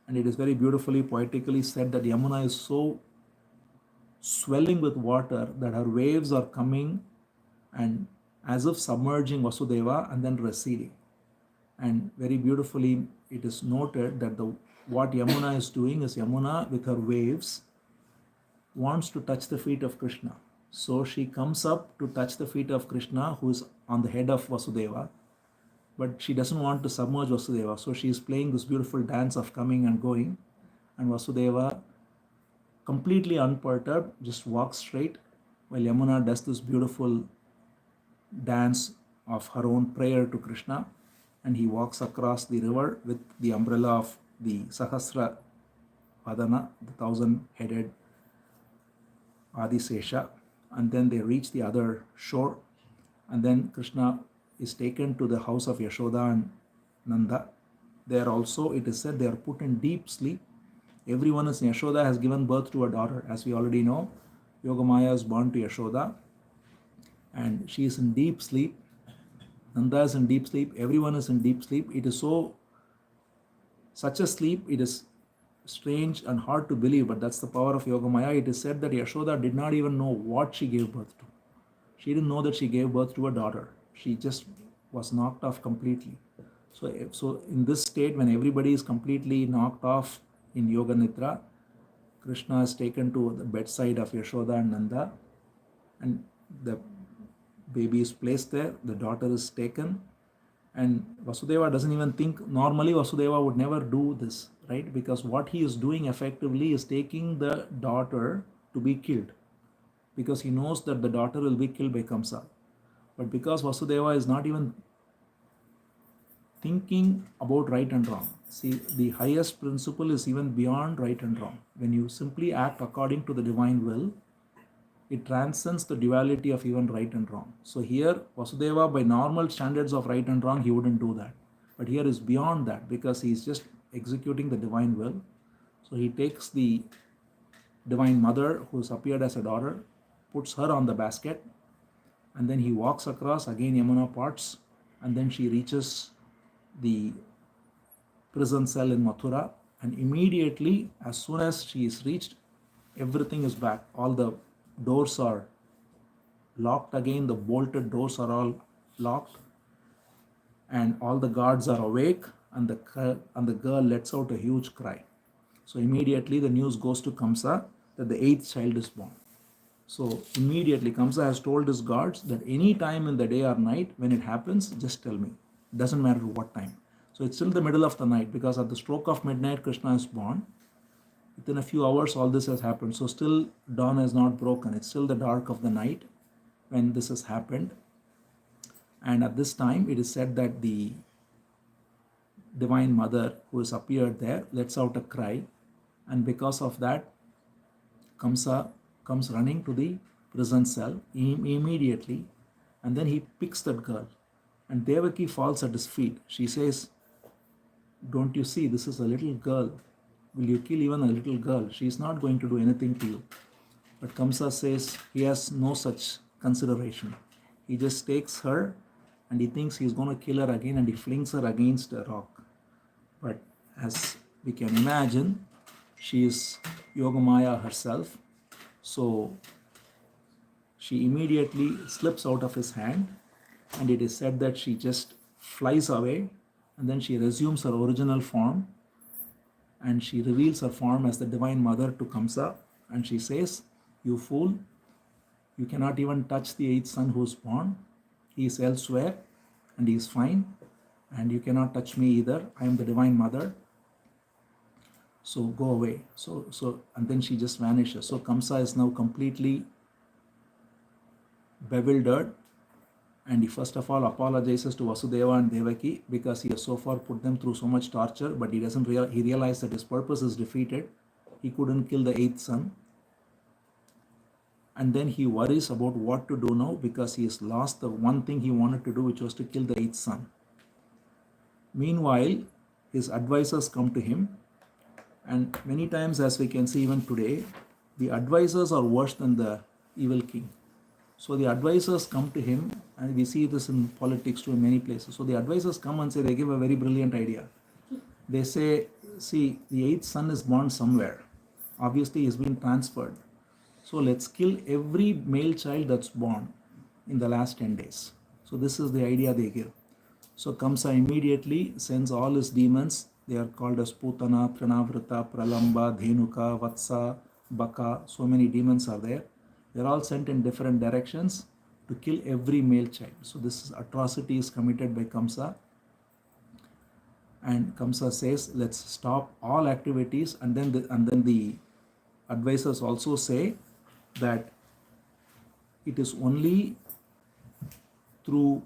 And it is very beautifully, poetically said that Yamuna is so swelling with water that her waves are coming and as if submerging Vasudeva and then receding. And very beautifully it is noted that what Yamuna is doing is Yamuna with her waves wants to touch the feet of Krishna. So she comes up to touch the feet of Krishna, who is on the head of Vasudeva, but she doesn't want to submerge Vasudeva. So she is playing this beautiful dance of coming and going, and Vasudeva, completely unperturbed, just walks straight, while Yamuna does this beautiful dance of her own prayer to Krishna, and he walks across the river with the umbrella of the Sahasra Vadana, the 1,000-headed Adisesha, and then they reach the other shore, and then Krishna is taken to the house of Yashoda and Nanda. There also it is said they are put in deep sleep. Everyone is Yashoda has given birth to a daughter, as we already know. Yogamaya is born to Yashoda, and she is in deep sleep. Nanda is in deep sleep. Everyone is in deep sleep. It is such a sleep. It is strange and hard to believe, but that's the power of Yogamaya. It is said that Yashoda did not even know what she gave birth to. She didn't know that she gave birth to a daughter. She just was knocked off completely. So in this state, when everybody is completely knocked off in Yoga Nidra, Krishna is taken to the bedside of Yashoda and Nanda, and the baby is placed there, the daughter is taken, and Vasudeva doesn't even think. Normally Vasudeva would never do this, right? Because what he is doing effectively is taking the daughter to be killed, because he knows that the daughter will be killed by Kamsa. But because Vasudeva is not even thinking about right and wrong. See, the highest principle is even beyond right and wrong. When you simply act according to the divine will, it transcends the duality of even right and wrong. So here, Vasudeva, by normal standards of right and wrong, he wouldn't do that. But here is beyond that, because he is just executing the divine will. So he takes the divine mother, who has appeared as a daughter, puts her on the basket, and then he walks across. Again Yamuna parts, and then she reaches the prison cell in Mathura, and immediately, as soon as she is reached, everything is back. All the doors are locked again, the bolted doors are all locked, and all the guards are awake, and the girl lets out a huge cry. So immediately the news goes to Kamsa that the 8th child is born. So immediately Kamsa has told his guards that any time in the day or night when it happens, just tell me. It doesn't matter what time. So it's still the middle of the night, because at the stroke of midnight Krishna is born. Within a few hours all this has happened. So still dawn has not broken. It's still the dark of the night when this has happened. And at this time it is said that the divine mother who has appeared there lets out a cry, and because of that Kamsa comes running to the prison cell immediately, and then he picks that girl, and Devaki falls at his feet. She says, "Don't you see, this is a little girl. Will you kill even a little girl? She is not going to do anything to you." But Kamsa says he has no such consideration. He just takes her, and he thinks he's going to kill her again, and he flings her against a rock. But as we can imagine, she is Yogamaya herself. So she immediately slips out of his hand, and it is said that she just flies away, and then she resumes her original form, and she reveals her form as the divine mother to Kamsa, and she says, "You fool, you cannot even touch the 8th son who is born. He is elsewhere and he is fine, and you cannot touch me either. I am the divine mother. So go away." And then she just vanishes. So Kamsa is now completely bewildered, and he first of all apologizes to Vasudeva and Devaki, because he has so far put them through so much torture, but he realized that his purpose is defeated. He couldn't kill the 8th son. And then he worries about what to do now, because he has lost the one thing he wanted to do, which was to kill the 8th son. Meanwhile, his advisors come to him, and many times, as we can see even today, the advisors are worse than the evil king. So the advisors come to him, and we see this in politics too in many places. So the advisors come and say, they give a very brilliant idea. They say, "See, the 8th son is born somewhere. Obviously he's been transferred. So let's kill every male child that's born in the last 10 days. So this is the idea they give. So Kamsa immediately sends all his demons. They are called as Putana, Trinavrita, Pralamba, Dhenuka, Vatsa, Baka. So many demons are there. They're all sent in different directions to kill every male child. So this atrocity is committed by Kamsa. And Kamsa says, let's stop all activities. And then the advisors also say that it is only through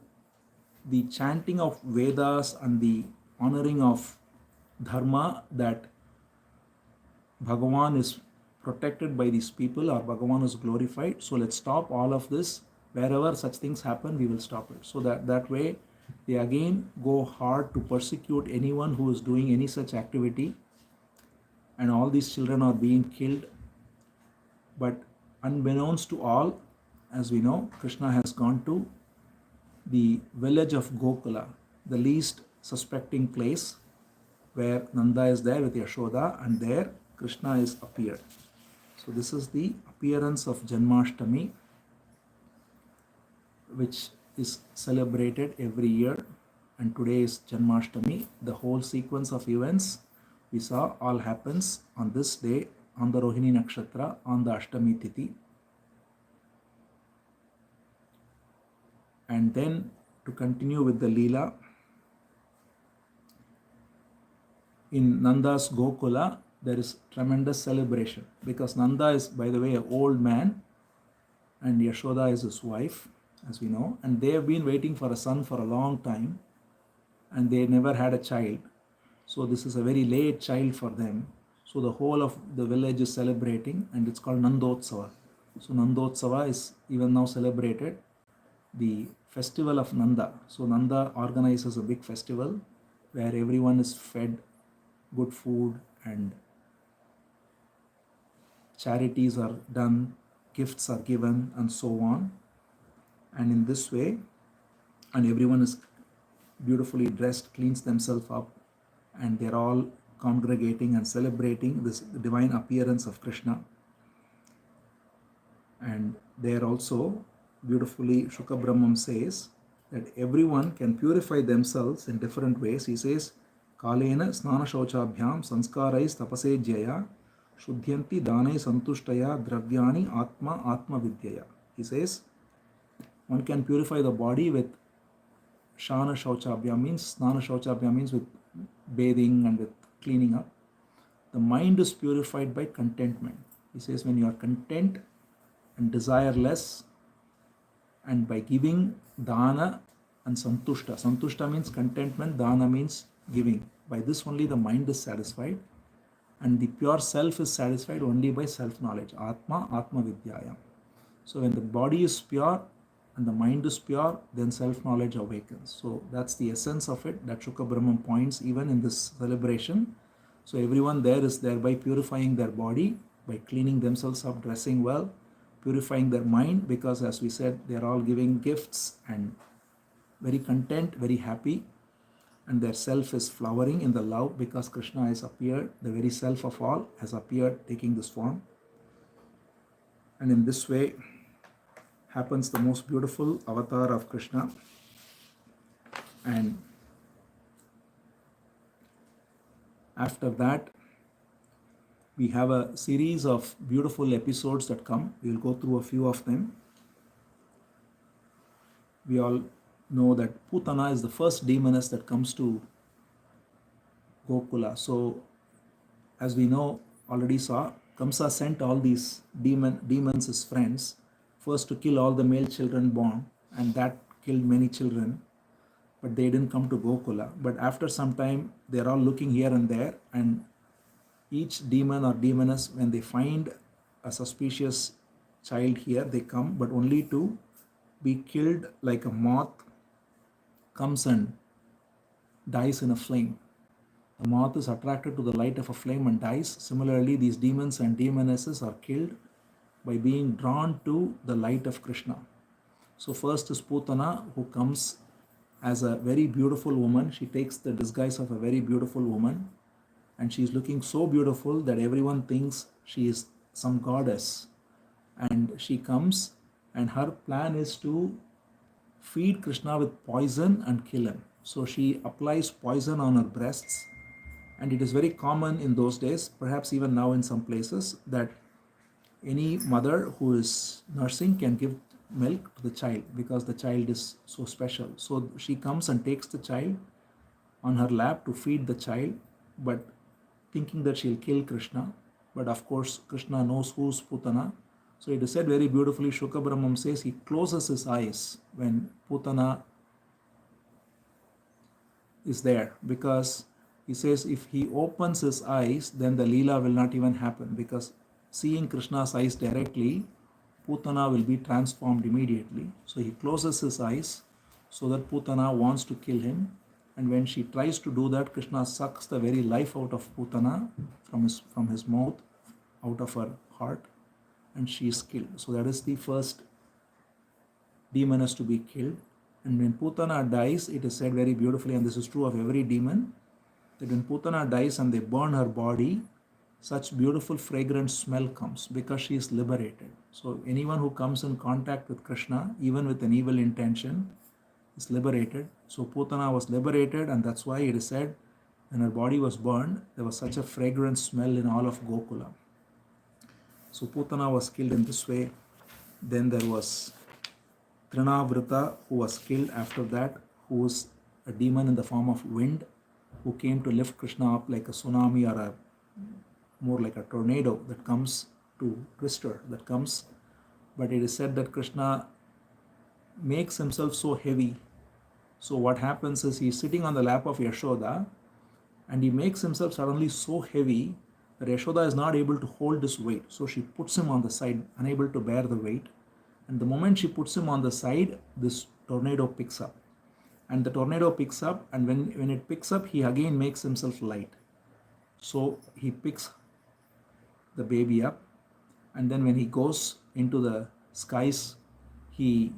the chanting of Vedas and the honoring of Dharma that Bhagavan is protected by these people, or Bhagavan is glorified. So let's stop all of this. Wherever such things happen, we will stop it. So that way they again go hard to persecute anyone who is doing any such activity, and all these children are being killed. But unbeknownst to all, as we know, Krishna has gone to the village of Gokula, the least suspecting place, where Nanda is there with Yashoda, and there Krishna is appeared. So this is the appearance of Janmashtami, which is celebrated every year, and today is Janmashtami. The whole sequence of events we saw all happens on this day, on the Rohini Nakshatra, on the Ashtami Tithi. And then to continue with the Lila, in Nanda's Gokula, there is tremendous celebration because Nanda is, by the way, an old man and Yashoda is his wife, as we know, and they have been waiting for a son for a long time and they never had a child. So this is a very late child for them. So the whole of the village is celebrating, and it's called Nandotsava. So Nandotsava is even now celebrated, the festival of Nanda. So Nanda organizes a big festival where everyone is fed good food and charities are done, gifts are given, and so on. And in this way, and everyone is beautifully dressed, cleans themselves up, and they're all congregating and celebrating this divine appearance of Krishna. And there also beautifully Shukha Brahmam says that everyone can purify themselves in different ways. He says, Kalena snana shauchabhyam sanskarais tapase jaya shuddhyanti dane santushtaya dravyani atma vidyaya. He says one can purify the body with shana shauchabhyam, means snana shauchabhyam means with bathing and with cleaning up. The mind is purified by contentment. He says when you are content and desire less, and by giving dana and santushta. Santushta means contentment, dana means giving. By this only the mind is satisfied, and the pure self is satisfied only by self-knowledge. Atma vidyaya. So when the body is pure and the mind is pure, then self-knowledge awakens. So that's the essence of it that Shukha Brahman points even in this celebration. So everyone there is thereby purifying their body by cleaning themselves up, dressing well, purifying their mind, because as we said, they are all giving gifts and very content, very happy, and their self is flowering in the love because Krishna has appeared, the very self of all has appeared taking this form. And in this way happens the most beautiful avatar of Krishna. And after that, we have a series of beautiful episodes that come. We will go through a few of them. We all know that Putana is the first demoness that comes to Gokula. So, as we know, already saw, Kamsa sent all these demons as friends, first to kill all the male children born, and that killed many children, but they didn't come to Gokula. But after some time, they're all looking here and there, and each demon or demoness, when they find a suspicious child here, they come, but only to be killed like a moth comes and dies in a flame. The moth is attracted to the light of a flame and dies. Similarly, these demons and demonesses are killed by being drawn to the light of Krishna. So first is Putana, who comes as a very beautiful woman. She takes the disguise of a very beautiful woman, and she is looking so beautiful that everyone thinks she is some goddess. And she comes, and her plan is to feed Krishna with poison and kill him. So she applies poison on her breasts, and it is very common in those days, perhaps even now in some places, that any mother who is nursing can give milk to the child because the child is so special. So she comes and takes the child on her lap to feed the child, but thinking that she'll kill Krishna. But of course, Krishna knows who's Putana. So it is said very beautifully, Shuka Brahmam says he closes his eyes when Putana is there, because he says if he opens his eyes, then the Lila will not even happen, because seeing Krishna's eyes directly, Putana will be transformed immediately. So he closes his eyes so that Putana wants to kill him. And when she tries to do that, Krishna sucks the very life out of Putana from his mouth, out of her heart, and she is killed. So that is the first demoness to be killed. And when Putana dies, it is said very beautifully, and this is true of every demon, that when Putana dies and they burn her body, such beautiful fragrant smell comes because she is liberated. So anyone who comes in contact with Krishna, even with an evil intention, is liberated. So Putana was liberated, and that's why it is said when her body was burned, there was such a fragrant smell in all of Gokula. So Putana was killed in this way. Then there was Trinavrita, who was killed after that, who was a demon in the form of wind, who came to lift Krishna up like a tsunami, or more like a tornado that comes to twister that comes. But it is said that Krishna makes himself so heavy. So what happens is he's sitting on the lap of Yashoda, and he makes himself suddenly so heavy that Yashoda is not able to hold his weight. So she puts him on the side, unable to bear the weight. And the moment she puts him on the side, this tornado picks up. And the tornado picks up, and when it picks up, he again makes himself light. So he picks the baby up, and then when he goes into the skies, he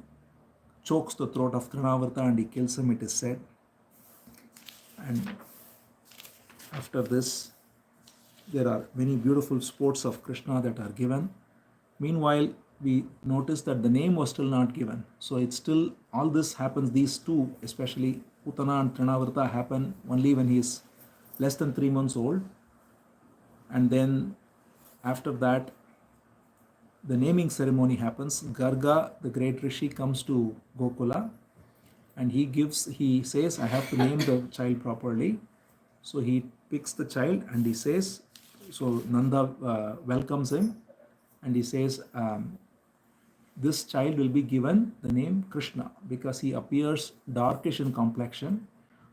chokes the throat of Trinavrita and he kills him, it is said. And after this, there are many beautiful sports of Krishna that are given. Meanwhile, we notice that the name was still not given. So it's still, all this happens, these two, especially Putana and Trinavrita, happen only when he is less than 3 months old. And then after that, the naming ceremony happens. Garga, the great Rishi, comes to Gokula, and he says, I have to name the child properly. So he picks the child and he says, so Nanda welcomes him, and he says, this child will be given the name Krishna because he appears darkish in complexion,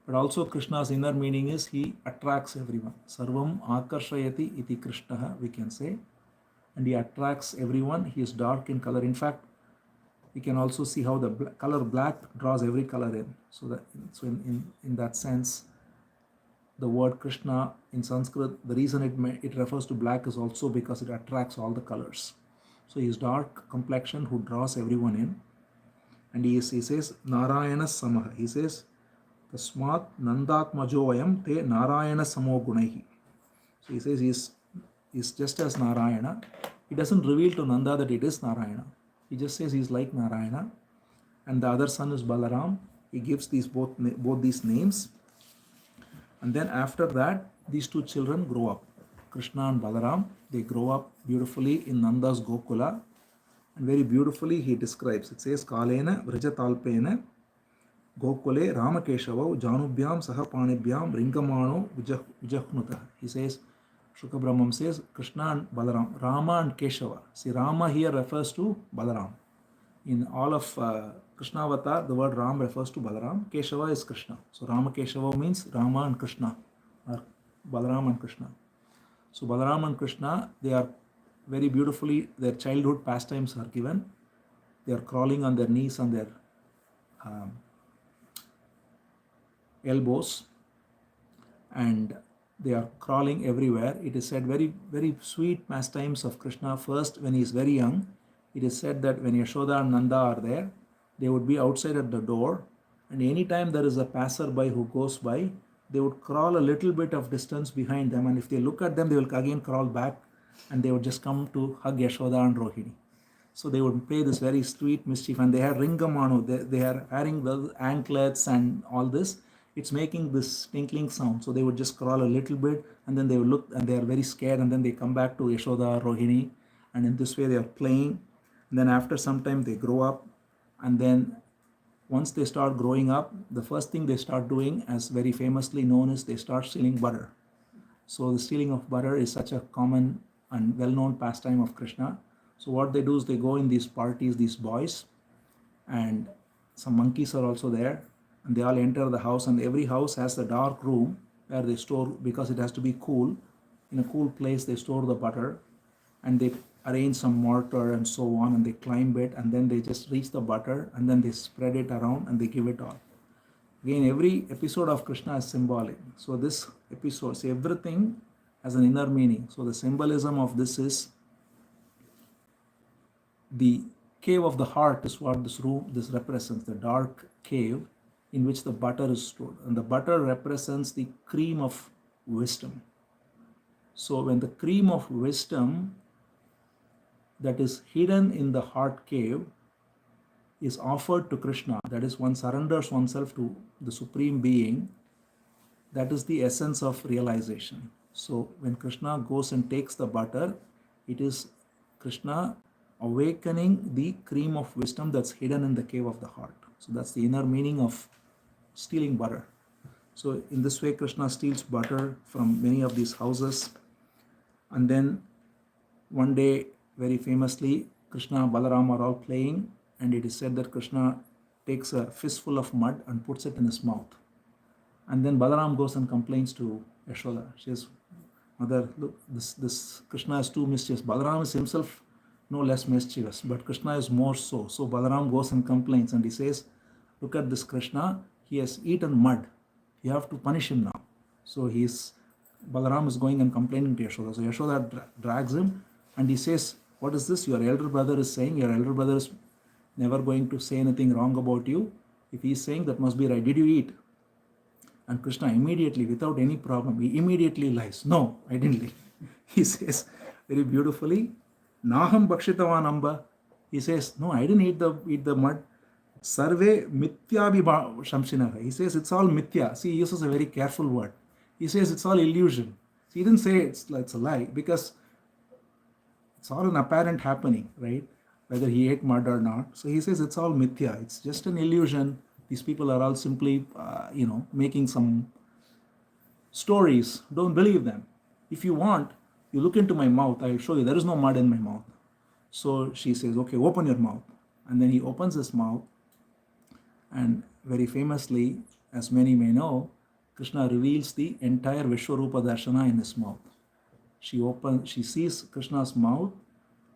but also Krishna's inner meaning is he attracts everyone. Sarvam akarshayati iti Krishna, we can say. And he attracts everyone. He is dark in color. In fact, we can also see how the color black draws every color in. So in that sense, the word Krishna in Sanskrit, the reason it refers to black is also because it attracts all the colors. So he is dark complexion who draws everyone in. And he says, Narayana Samaha. He says, Tasmat Nandatmajoyam te Narayana Samo Gunaihi. So he says he's just as Narayana. He doesn't reveal to Nanda that it is Narayana. He just says he's like Narayana. And the other son is Balaram. He gives both these names. And then after that, these two children grow up. Krishna and Balaram, they grow up beautifully in Nanda's Gokula. And very beautifully he describes. It says, Kalena Vrajatalpena Gokule Ramakeshava Janubhyam Sahapanibhyam Ringamano Vijahnuta. He says, Shuka Brahmam says, Krishna and Balaram, Rama and Keshava. See, Rama here refers to Balaram. In all of Krishna avatar, the word Ram refers to Balaram. Keshava is Krishna. So Rama Keshava means Rama and Krishna, or Balaram and Krishna. So Balaram and Krishna, they are very beautifully, their childhood pastimes are given. They are crawling on their knees and their elbows, and they are crawling everywhere. It is said very, very sweet pastimes of Krishna. First, when he is very young, it is said that when Yashoda and Nanda are there, they would be outside at the door, and anytime there is a passerby who goes by, they would crawl a little bit of distance behind them, and if they look at them, they will again crawl back, and they would just come to hug Yashoda and Rohini. So they would play this very sweet mischief, and they had Ringamanu, they are wearing the anklets and all this. it's making this tinkling sound. So they would just crawl a little bit, and then they would look, and they are very scared, and then they come back to Yashoda, Rohini, and in this way they are playing. And then after some time they grow up, and then once they start growing up, the first thing they start doing, as very famously known, is they start stealing butter. So the stealing of butter is such a common and well-known pastime of Krishna. So what they do is they go in these parties, these boys, and some monkeys are also there, and they all enter the house, and every house has a dark room where they store, because it has to be cool. In a cool place they store the butter, and they arrange some mortar and so on, and they climb it, and then they just reach the butter, and then they spread it around and they give it all. Again, every episode of Krishna is symbolic. So this episode, so everything has an inner meaning. So the symbolism of this is the cave of the heart is what this represents, the dark cave in which the butter is stored. And the butter represents the cream of wisdom. So when the cream of wisdom that is hidden in the heart cave is offered to Krishna, that is, one surrenders oneself to the Supreme Being, that is the essence of realization. So when Krishna goes and takes the butter, it is Krishna awakening the cream of wisdom that's hidden in the cave of the heart. So that's the inner meaning of stealing butter. So in this way, Krishna steals butter from many of these houses. And then one day, very famously, Krishna and Balaram are all playing, and it is said that Krishna takes a fistful of mud and puts it in his mouth. And then Balaram goes and complains to Yashoda. She says, "Mother, look, this Krishna is too mischievous. Balaram is himself no less mischievous, but Krishna is more so." So Balaram goes and complains, and he says, "Look at this Krishna, he has eaten mud. You have to punish him now." So Balaram is going and complaining to Yashoda. So Yashoda drags him, and he says, "What is this? Your elder brother is saying, your elder brother is never going to say anything wrong about you. If he is saying, that must be right. Did you eat?" And Krishna immediately, without any problem, he immediately lies. "No, I didn't eat." He says very beautifully, "Naham bhakshitavan amba." He says, "No, I didn't eat the mud. Sarve mityabhi shamsinaha." He says it's all mithya. See, he uses a very careful word. He says it's all illusion. So he didn't say it's a lie, because it's all an apparent happening, right? Whether he ate mud or not. So he says it's all mithya. It's just an illusion. These people are all simply, making some stories. Don't believe them. If you want, you look into my mouth. I will show you. There is no mud in my mouth." So she says, "Okay, open your mouth." And then he opens his mouth. And very famously, as many may know, Krishna reveals the entire Vishwarupa Darshana in his mouth. She sees Krishna's mouth,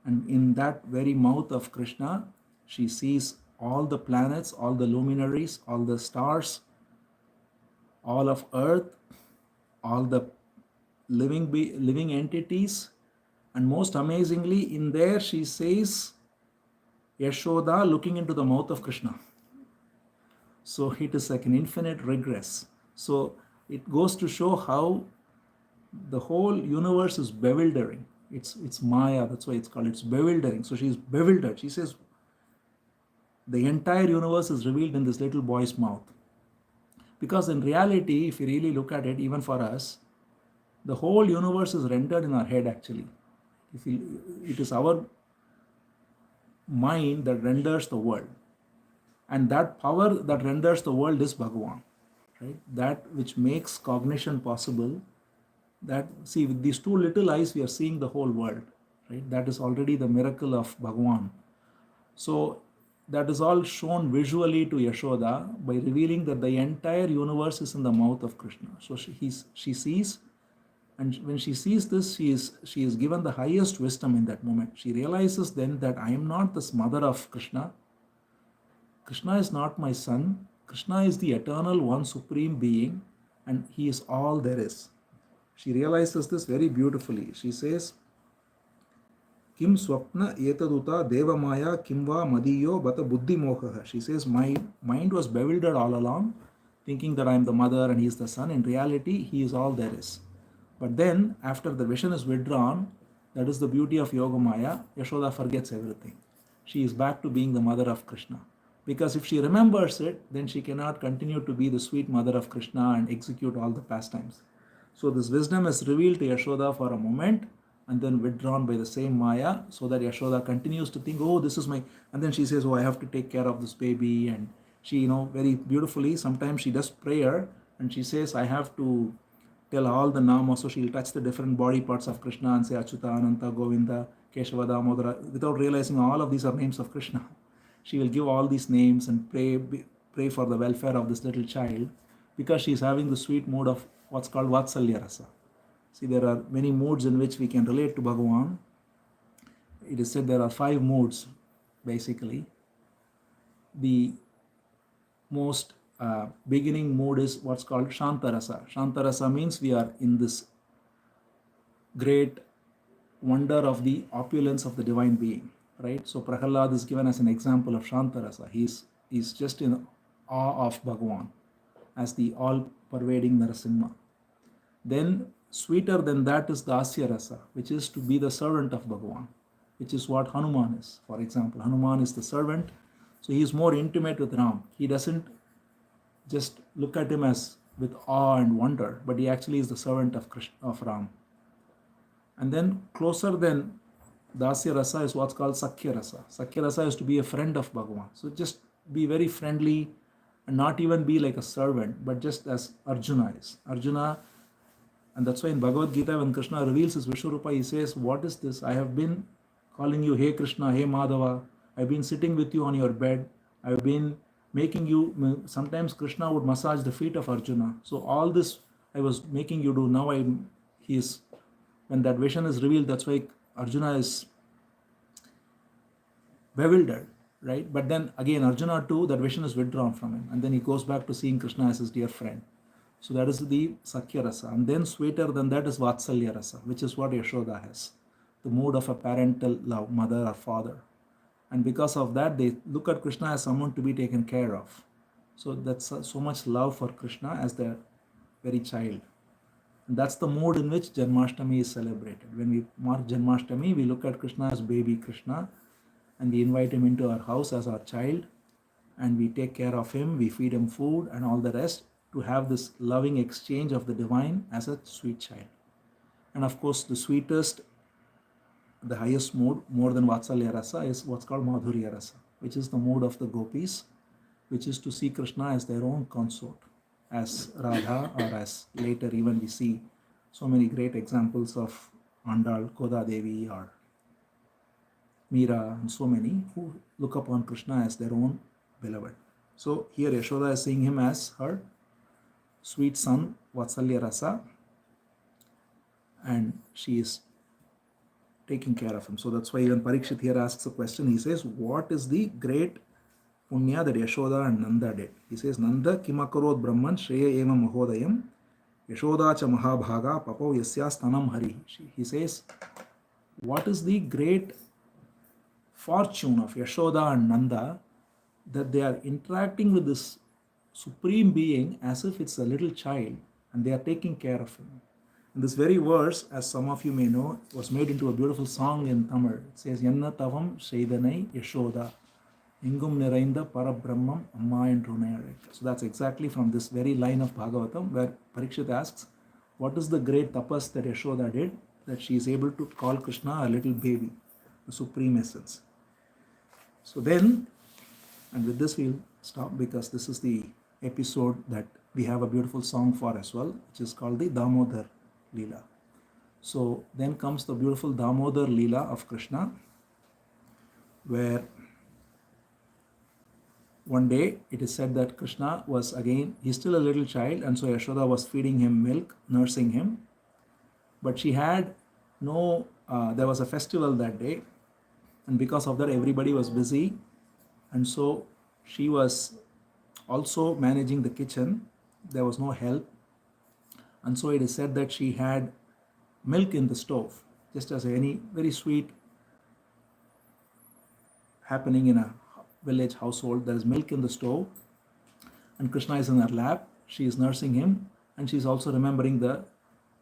and in that very mouth of Krishna, she sees all the planets, all the luminaries, all the stars, all of earth, all the living entities, and most amazingly, in there she says Yashoda looking into the mouth of Krishna. So it is like an infinite regress. So it goes to show how the whole universe is bewildering. It's Maya, that's why it's called, it's bewildering. So she's bewildered. She says the entire universe is revealed in this little boy's mouth. Because in reality, if you really look at it, even for us, the whole universe is rendered in our head actually. It is our mind that renders the world. And that power that renders the world is Bhagavan. Right? That which makes cognition possible. With these two little eyes, we are seeing the whole world. Right? That is already the miracle of Bhagavan. So that is all shown visually to Yashoda by revealing that the entire universe is in the mouth of Krishna. So she sees, and when she sees this, she is given the highest wisdom in that moment. She realizes then that I am not this mother of Krishna. Krishna is not my son. Krishna is the eternal one supreme being, and he is all there is. She realizes this very beautifully. She says, "Kim swapna etaduta devamaya kimva madiyo bata buddhi mohaha." She says, my mind was bewildered all along, thinking that I am the mother and he is the son. In reality, he is all there is. But then, after the vision is withdrawn, that is the beauty of Yogamaya, Yashoda forgets everything. She is back to being the mother of Krishna. Because if she remembers it, then she cannot continue to be the sweet mother of Krishna and execute all the pastimes. So this wisdom is revealed to Yashoda for a moment and then withdrawn by the same Maya, so that Yashoda continues to think, oh, this is my, and then she says, oh, I have to take care of this baby. And she, very beautifully, sometimes she does prayer and she says, I have to tell all the namas. So she'll touch the different body parts of Krishna and say Achyuta, Ananta, Govinda, Keshava, Damodara, without realizing all of these are names of Krishna. She will give all these names and pray for the welfare of this little child, because she is having the sweet mood of what's called Vatsalya Rasa. See, there are many moods in which we can relate to Bhagavan. It is said there are 5 moods, basically. The most beginning mood is what's called Shantarasa. Shantarasa means we are in this great wonder of the opulence of the divine being, right? So Prahalad is given as an example of Shantarasa. He's just in awe of Bhagavan as the all-pervading Narasimha. Then sweeter than that is Dasya Rasa, which is to be the servant of Bhagavan, which is what Hanuman is. For example, Hanuman is the servant, so he is more intimate with Ram. He doesn't just look at him as with awe and wonder, but he actually is the servant of Krishna, of Ram. And then closer than Dasya Rasa is what's called Sakya Rasa. Sakya Rasa is to be a friend of Bhagavan. So just be very friendly and not even be like a servant, but just as Arjuna is. Arjuna, and that's why in Bhagavad Gita, when Krishna reveals his Vishwarupa, he says, what is this? I have been calling you, hey Krishna, hey Madhava. I've been sitting with you on your bed. I've been making you, sometimes Krishna would massage the feet of Arjuna. So all this I was making you do. Now when that vision is revealed, that's why Arjuna is bewildered, right? But then again, Arjuna too, that vision is withdrawn from him. And then he goes back to seeing Krishna as his dear friend. So that is the Sakya Rasa. And then sweeter than that is Vatsalya Rasa, which is what Yashoda has. The mood of a parental love, mother or father. And because of that, they look at Krishna as someone to be taken care of. So that's so much love for Krishna as their very child. And that's the mood in which Janmashtami is celebrated. When we mark Janmashtami, we look at Krishna as baby Krishna, and we invite him into our house as our child, and we take care of him, we feed him food and all the rest, to have this loving exchange of the divine as a sweet child. And of course, the sweetest, the highest mood, more than Vatsalya Rasa, is what's called Madhurya Rasa, which is the mood of the gopis, which is to see Krishna as their own consort, as Radha, or as later even we see so many great examples of Andal, Koda Devi, or Meera, and so many who look upon Krishna as their own beloved. So here Yashoda is seeing him as her sweet son, Vatsalya Rasa, and she is taking care of him. So that's why even Parikshit here asks a question. He says, what is the great punya that Yashoda and Nanda did? He says, Nanda kimakarod brahman shreya eva mahodayam Yashoda cha mahabhaga papav yasya stanam hari. He says, what is the great fortune of Yashoda and Nanda, that they are interacting with this supreme being as if it's a little child, and they are taking care of him. And this very verse, as some of you may know, was made into a beautiful song in Tamil. It says, Yanna tavam sheidanai Yashoda, ingum nirainda parabrahmam amma endru neyazhaikkal. So that's exactly from this very line of Bhagavatam, where Parikshit asks, what is the great tapas that Yashoda did, that she is able to call Krishna a little baby, the supreme essence. So then, and with this we'll stop, because this is the episode that we have a beautiful song for as well, which is called the Damodar Lila. So then comes the beautiful Damodar Lila of Krishna, where one day it is said that Krishna was again, he's still a little child, and so Yashoda was feeding him milk, nursing him. But she had no, there was a festival that day, and because of that everybody was busy, and so she was also managing the kitchen. There was no help, and so it is said that she had milk in the stove, just as any very sweet happening in a village household. There is milk in the stove, and Krishna is in her lap, she is nursing him, and she is also remembering the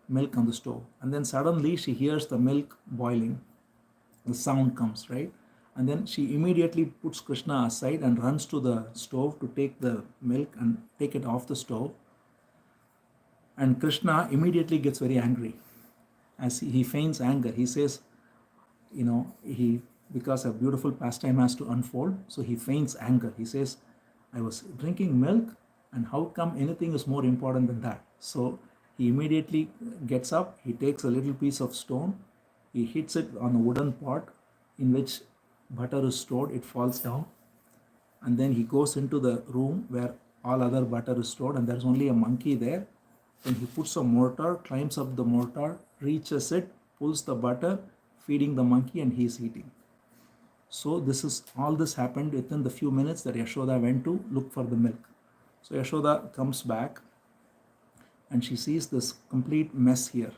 milk on the stove. And then suddenly she hears the milk boiling, the sound comes, right? And then she immediately puts Krishna aside and runs to the stove to take the milk and take it off the stove. And Krishna immediately gets very angry. As he feigns anger, he says, because a beautiful pastime has to unfold, so he feigns anger. He says, I was drinking milk, and how come anything is more important than that? So he immediately gets up, he takes a little piece of stone, he hits it on a wooden pot in which butter is stored, it falls down, and then he goes into the room where all other butter is stored, and there's only a monkey there. Then he puts a mortar, climbs up the mortar, reaches it, pulls the butter, feeding the monkey, and he's eating. So all this happened within the few minutes that Yashoda went to look for the milk. So Yashoda comes back and she sees this complete mess here.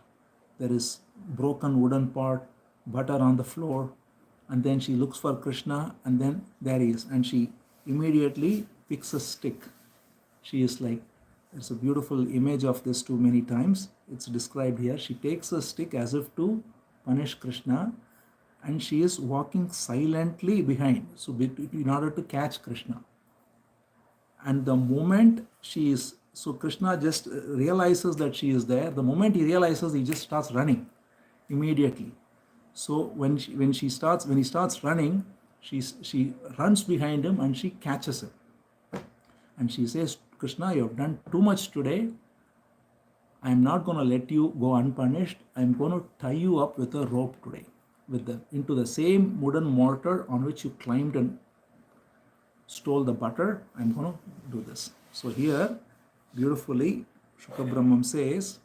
There is broken wooden pot, butter on the floor, and then she looks for Krishna, and then there he is, and she immediately picks a stick. She is like, there's a beautiful image of this too many times. It's described here. She takes a stick as if to punish Krishna, and she is walking silently behind, so in order to catch Krishna. And the moment so Krishna just realizes that she is there. The moment he realizes, he just starts running immediately. So when he starts running, she runs behind him and she catches him. And she says, Krishna, you have done too much today. I am not going to let you go unpunished. I am going to tie you up with a rope today, into the same wooden mortar on which you climbed and stole the butter. I am going to do this. So here, beautifully, Shukla Brahman says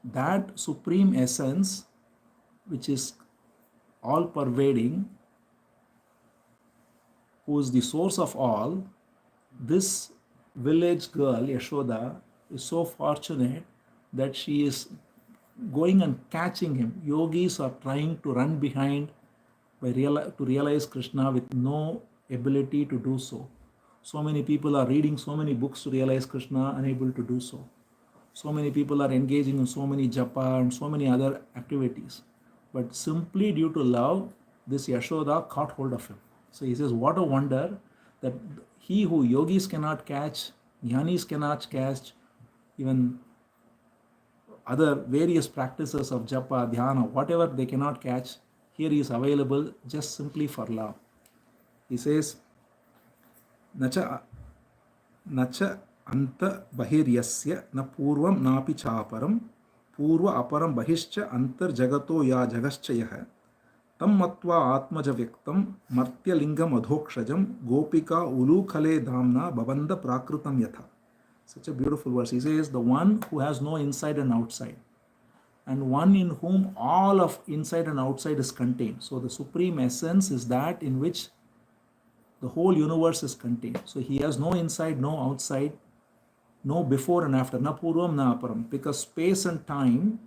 that supreme essence, which is all pervading, who is the source of all, this village girl, Yashoda, is so fortunate that she is going and catching him. Yogis are trying to run behind to realize Krishna with no ability to do so. So many people are reading so many books to realize Krishna, unable to do so. So many people are engaging in so many japa and so many other activities. But simply due to love, this Yashoda caught hold of him. So he says, what a wonder that he who yogis cannot catch, jnanis cannot catch, even other various practices of japa, dhyana, whatever they cannot catch, here he is available just simply for love. He says, Nacha anta bahiryasya na purvam napi chaparam purva aparam bahishcha antar jagato ya jagaschayah tam matva atmaja vyaktam martya lingam adhokshajam gopika ulukhale dhamna bhavanda prakrutam yatha. Such a beautiful verse. He says, the one who has no inside and outside, and one in whom all of inside and outside is contained. So the supreme essence is that in which the whole universe is contained. So he has no inside, no outside, no before and after, na purvam na aparam, because space and time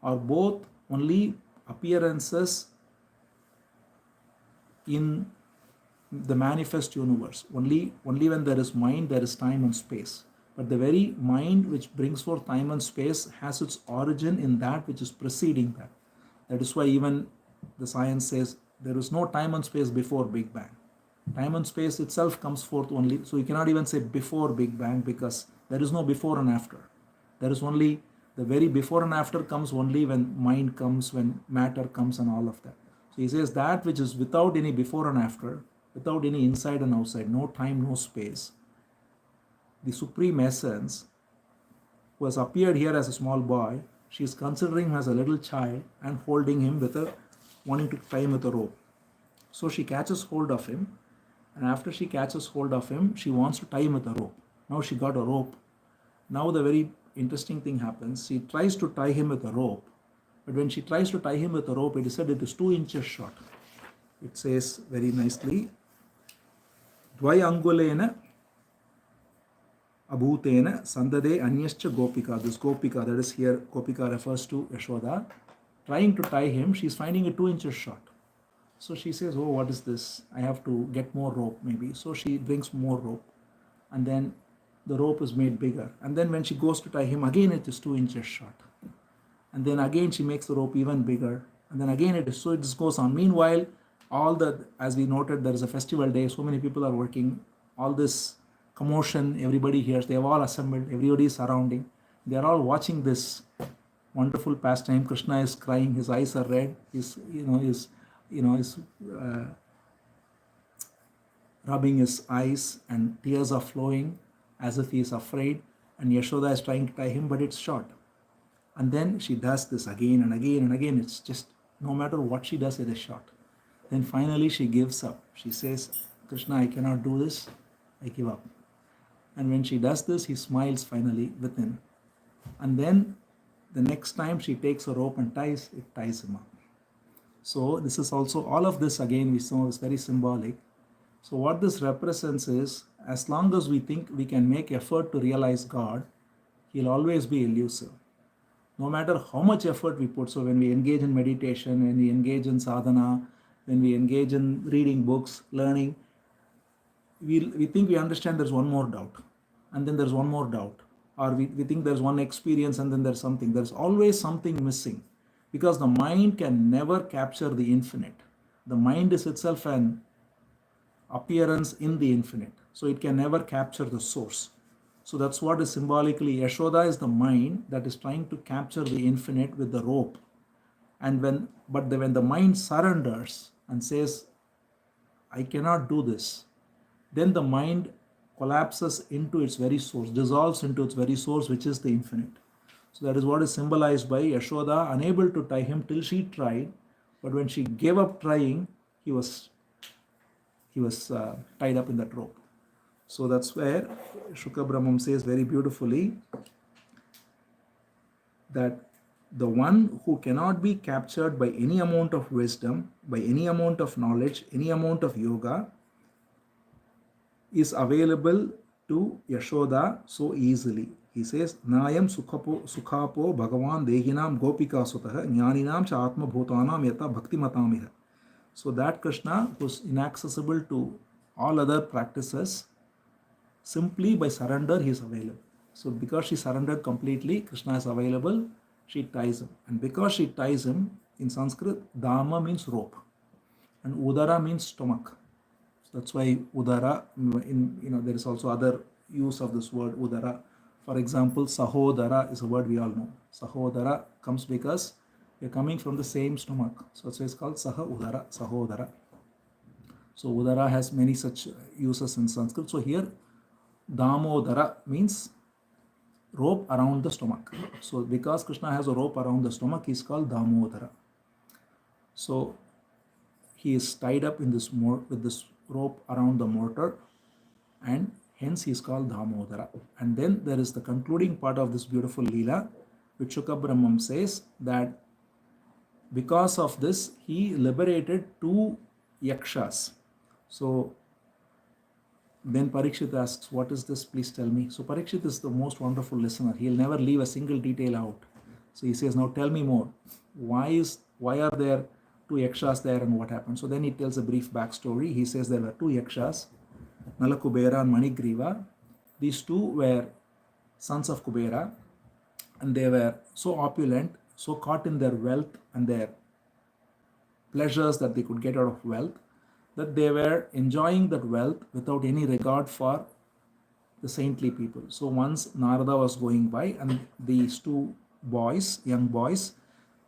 are both only appearances in the manifest universe. Only when there is mind, there is time and space. But the very mind which brings forth time and space has its origin in that which is preceding that. That is why even the science says there is no time and space before Big Bang. Time and space itself comes forth only, so you cannot even say before Big Bang, because there is no before and after. There is only the very before and after comes only when mind comes, when matter comes, and all of that. So he says that which is without any before and after, without any inside and outside, no time, no space, the supreme essence who has appeared here as a small boy, she is considering him as a little child and holding him wanting to tie him with a rope. So she catches hold of him, and after she catches hold of him, she wants to tie him with a rope. Now she got a rope. Now the very interesting thing happens. She tries to tie him with a rope, but when she tries to tie him with a rope, it is said it is 2 inches short. It says very nicely, Dvai angulena abhutena sandade anyascha gopika. This gopika, that is here, gopika refers to Yashoda. Trying to tie him, she is finding it 2 inches short. So she says, oh, what is this? I have to get more rope maybe. So she brings more rope, and then the rope is made bigger. And then when she goes to tie him, again it is 2 inches short. And then again she makes the rope even bigger. And then again it is, so it just goes on. Meanwhile, all the, as we noted, there is a festival day, so many people are working, all this commotion, everybody hears, they have all assembled, everybody is surrounding, they are all watching this wonderful pastime. Krishna is crying, his eyes are red, his uh, rubbing his eyes and tears are flowing as if he is afraid, and Yashoda is trying to tie him, but it's short. And then she does this again and again and again. It's just, no matter what she does, it is short. Then finally she gives up. She says, Krishna, I cannot do this, I give up. And when she does this, he smiles finally within. And then the next time she takes a rope and ties, it ties him up. So this is also, all of this again we saw is very symbolic. So what this represents is, as long as we think we can make effort to realize God, he'll always be elusive. No matter how much effort we put. So when we engage in meditation, when we engage in sadhana, when we engage in reading books, learning, we think we understand, there's one more doubt, and then there's one more doubt, or we think there's one experience and then there's something. There's always something missing, because the mind can never capture the infinite. The mind is itself an appearance in the infinite, so it can never capture the source. So that's what is symbolically, Yashoda is the mind that is trying to capture the infinite with the rope. And when the mind surrenders and says, I cannot do this, then the mind collapses into its very source, dissolves into its very source, which is the infinite. So that is what is symbolized by Yashoda, unable to tie him till she tried, but when she gave up trying, he was tied up in that rope. So that's where Shukra Brahmam says very beautifully that the one who cannot be captured by any amount of wisdom, by any amount of knowledge, any amount of yoga, is available to Yashoda so easily. He says, Nayam sukhapo bhagavan dehinam gopika sutaha jnaninam cha atma bhutanam yata bhakti matamiha. So that Krishna, who's inaccessible to all other practices, simply by surrender he is available. So because she surrendered completely, Krishna is available, she ties him. And because she ties him, in Sanskrit, Dama means rope, and Udara means stomach. So that's why Udara, there is also other use of this word Udara. For example, Sahodara is a word we all know. Sahodara comes because we are coming from the same stomach. So it's called Saha Udara, Sahodara. So Udara has many such uses in Sanskrit. So here, Damodara means rope around the stomach. So because Krishna has a rope around the stomach, he is called Damodara. So he is tied up in this with this rope around the mortar, and hence he is called Damodara. And then there is the concluding part of this beautiful Lila, which Shukra Brahmam says that because of this, he liberated 2 yakshas. So then Parikshit asks, what is this? Please tell me. So Parikshit is the most wonderful listener. He'll never leave a single detail out. So he says, now tell me more. Why are there 2 yakshas there and what happened? So then he tells a brief backstory. He says there were 2 yakshas, Nalakubera and Manigriva. These 2 were sons of Kubera, and they were so opulent, so caught in their wealth and their pleasures that they could get out of wealth, that they were enjoying that wealth without any regard for the saintly people. So once Narada was going by, and these 2 boys, young boys,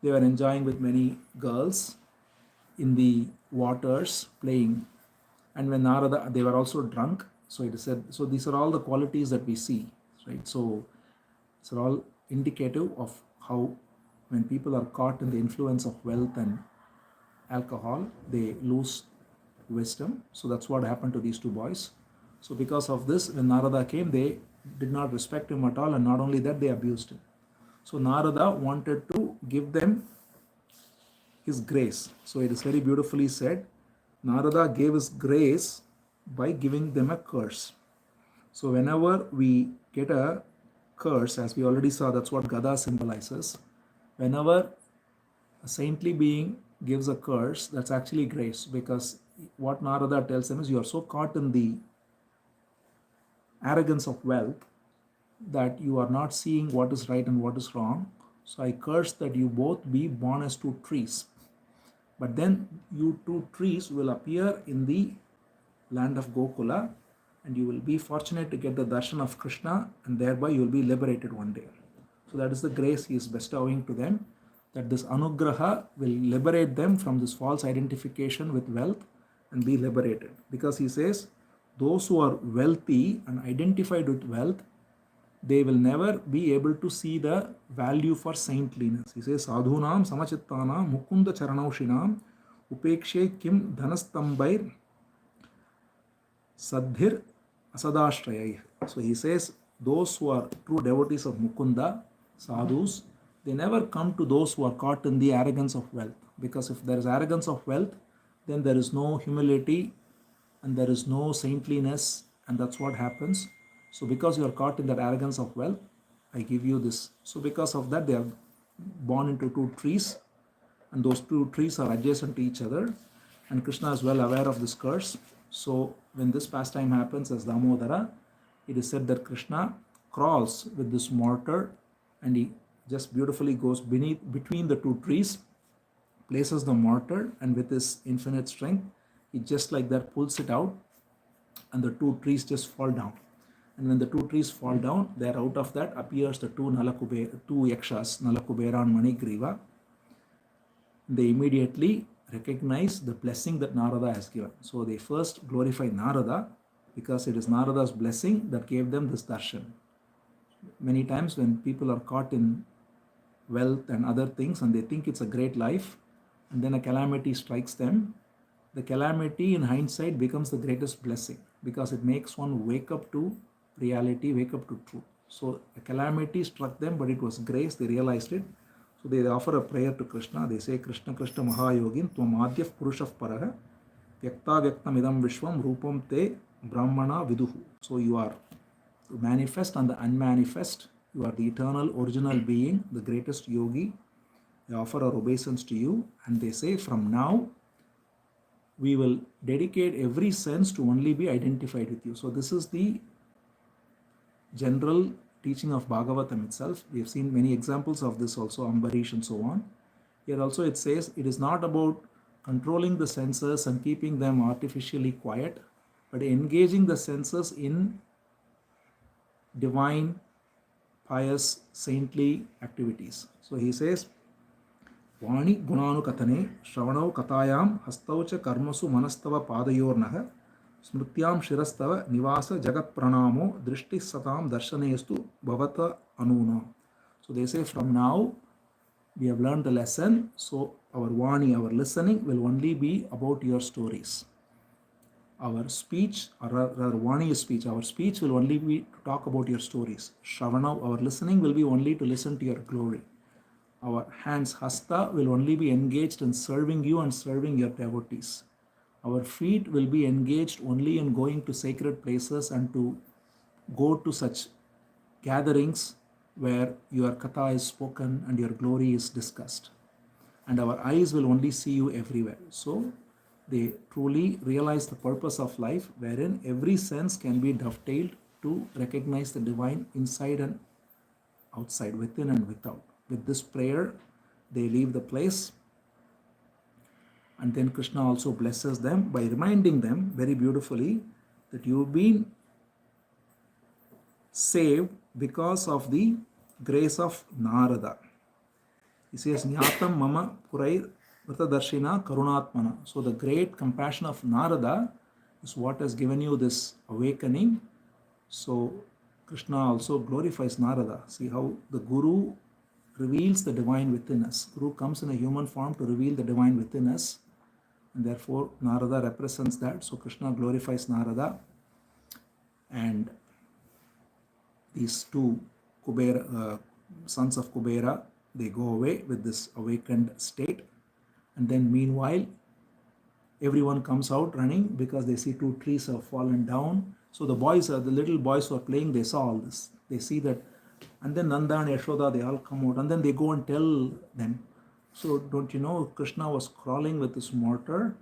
they were enjoying with many girls in the waters playing. And when Narada, they were also drunk. So it is said, so these are all the qualities that we see, right? So these are all indicative of how when people are caught in the influence of wealth and alcohol, they lose wisdom. So that's what happened to these 2 boys. So because of this, when Narada came, they did not respect him at all, and not only that, they abused him. So Narada wanted to give them his grace. So it is very beautifully said, Narada gave his grace by giving them a curse. So whenever we get a curse, as we already saw, that's what Gada symbolizes. Whenever a saintly being gives a curse, that's actually grace, because what Narada tells them is, you are so caught in the arrogance of wealth that you are not seeing what is right and what is wrong. So I curse that you both be born as 2 trees. But then you two trees will appear in the land of Gokula, and you will be fortunate to get the darshan of Krishna, and thereby you will be liberated one day. So that is the grace he is bestowing to them, that this anugraha will liberate them from this false identification with wealth and be liberated. Because he says, those who are wealthy and identified with wealth, they will never be able to see the value for saintliness. He says, Sadhunam samachittana mukunda charanaushina upekshe kim dhanastambair sadhir asadashrayai. So he says, those who are true devotees of Mukunda, sadhus, they never come to those who are caught in the arrogance of wealth. Because if there is arrogance of wealth, then there is no humility and there is no saintliness, and that's what happens. So because you are caught in that arrogance of wealth, I give you this. So because of that, they are born into two trees, and those two trees are adjacent to each other, and Krishna is well aware of this curse. So when this pastime happens as Damodara, it is said that Krishna crawls with this mortar, and he just beautifully goes between the two trees, places the mortar, and with his infinite strength, he just like that pulls it out, and the two trees just fall down. And when the two trees fall down, there out of that appears the two yakshas, Nalakubera and Manigriva. They immediately recognize the blessing that Narada has given. So they first glorify Narada, because it is Narada's blessing that gave them this darshan. Many times when people are caught in wealth and other things and they think it's a great life, and then a calamity strikes them, the calamity in hindsight becomes the greatest blessing, because it makes one wake up to reality, wake up to truth. So a calamity struck them, but it was grace, they realized it. So they offer a prayer to Krishna. They say, Krishna Krishna Mahayogin Tvam Adhyaf Purushah Paraha Vyakta Vyaktam Idam Vishwam Rupam Te Brahmana Viduhu. So you are the manifest and the unmanifest. You are the eternal original being, the greatest yogi. They offer our obeisance to you, and they say, from now we will dedicate every sense to only be identified with you. So this is the general teaching of Bhagavatam itself. We have seen many examples of this also, Ambarish and so on. Here also it says, it is not about controlling the senses and keeping them artificially quiet, but engaging the senses in divine, pious, saintly activities. So he says, Vani gunanu katane shravanau katayam hastaucha karmasu manastava padayornaha smrityam shirastava nivasa jagat pranamo drishti satam darshanestu bhavata anuna. So they say, from now we have learned the lesson, so our Vani, our listening will only be about your stories. Our speech, or rather Vani is speech, our speech will only be to talk about your stories. Shravana, our listening will be only to listen to your glory. Our hands, hasta, will only be engaged in serving you and serving your devotees. Our feet will be engaged only in going to sacred places and to go to such gatherings where your katha is spoken and your glory is discussed. And our eyes will only see you everywhere. So they truly realize the purpose of life, wherein every sense can be dovetailed to recognize the divine inside and outside, within and without. With this prayer, they leave the place. And then Krishna also blesses them by reminding them very beautifully that you've been saved because of the grace of Narada. He says, Nyatam mama purair vrtadarshina karunatmana. So the great compassion of Narada is what has given you this awakening. So Krishna also glorifies Narada. See how the Guru reveals the divine within us. Guru comes in a human form to reveal the divine within us, and therefore Narada represents that. So Krishna glorifies Narada, and these two sons of Kubera, they go away with this awakened state. And then meanwhile, everyone comes out running because they see two trees have fallen down. So the little boys who are playing, they saw all this. They see that, and then Nanda and Yashoda, they all come out, and then they go and tell them. So don't you know, Krishna was crawling with this mortar.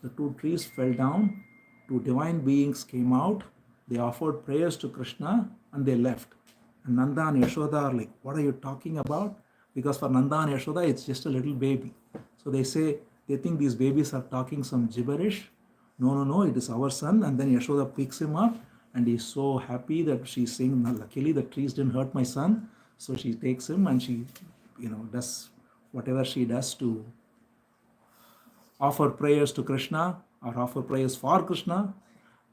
The two trees fell down. Two divine beings came out. They offered prayers to Krishna and they left. And Nanda and Yashoda are like, what are you talking about? Because for Nanda and Yashoda, it's just a little baby. So they they think these babies are talking some gibberish. No, no, no, it is our son. And then Yashoda picks him up and he's so happy that she's saying, luckily the trees didn't hurt my son. So she takes him and she, does whatever she does to offer prayers to Krishna or offer prayers for Krishna.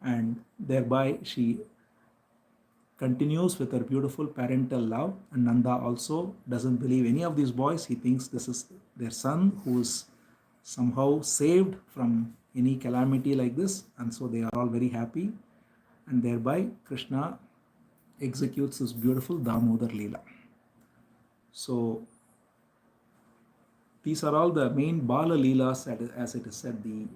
And thereby she continues with her beautiful parental love. And Nanda also doesn't believe any of these boys. He thinks this is their son who is somehow saved from any calamity like this. And so they are all very happy. And thereby Krishna executes this beautiful Damodar Lila. So these are all the main Bala Leelas, as it is said, the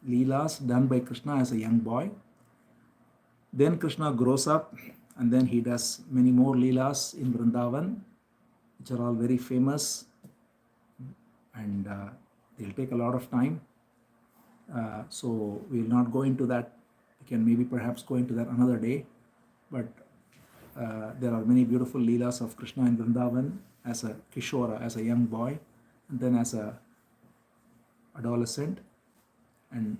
Leelas done by Krishna as a young boy. Then Krishna grows up and then he does many more Leelas in Vrindavan, which are all very famous, and they'll take a lot of time. So we will not go into that. We can maybe perhaps go into that another day. But there are many beautiful Leelas of Krishna in Vrindavan as a Kishora, as a young boy, and then as a adolescent. And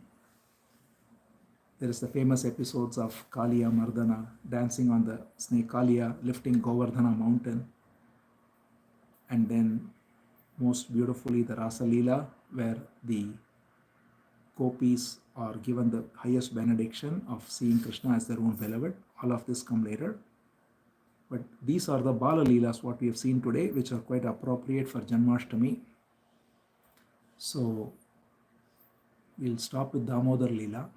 there is the famous episodes of Kaliya Mardana dancing on the snake Kaliya, lifting Govardhana mountain. And then most beautifully the Rasa Leela, where the gopis are given the highest benediction of seeing Krishna as their own beloved. All of this come later. But these are the Bala Leelas, what we have seen today, which are quite appropriate for Janmashtami. So we'll stop with Damodar Leela.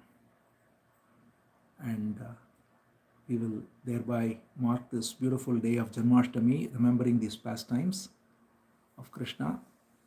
And we will thereby mark this beautiful day of Janmashtami, remembering these pastimes of Krishna.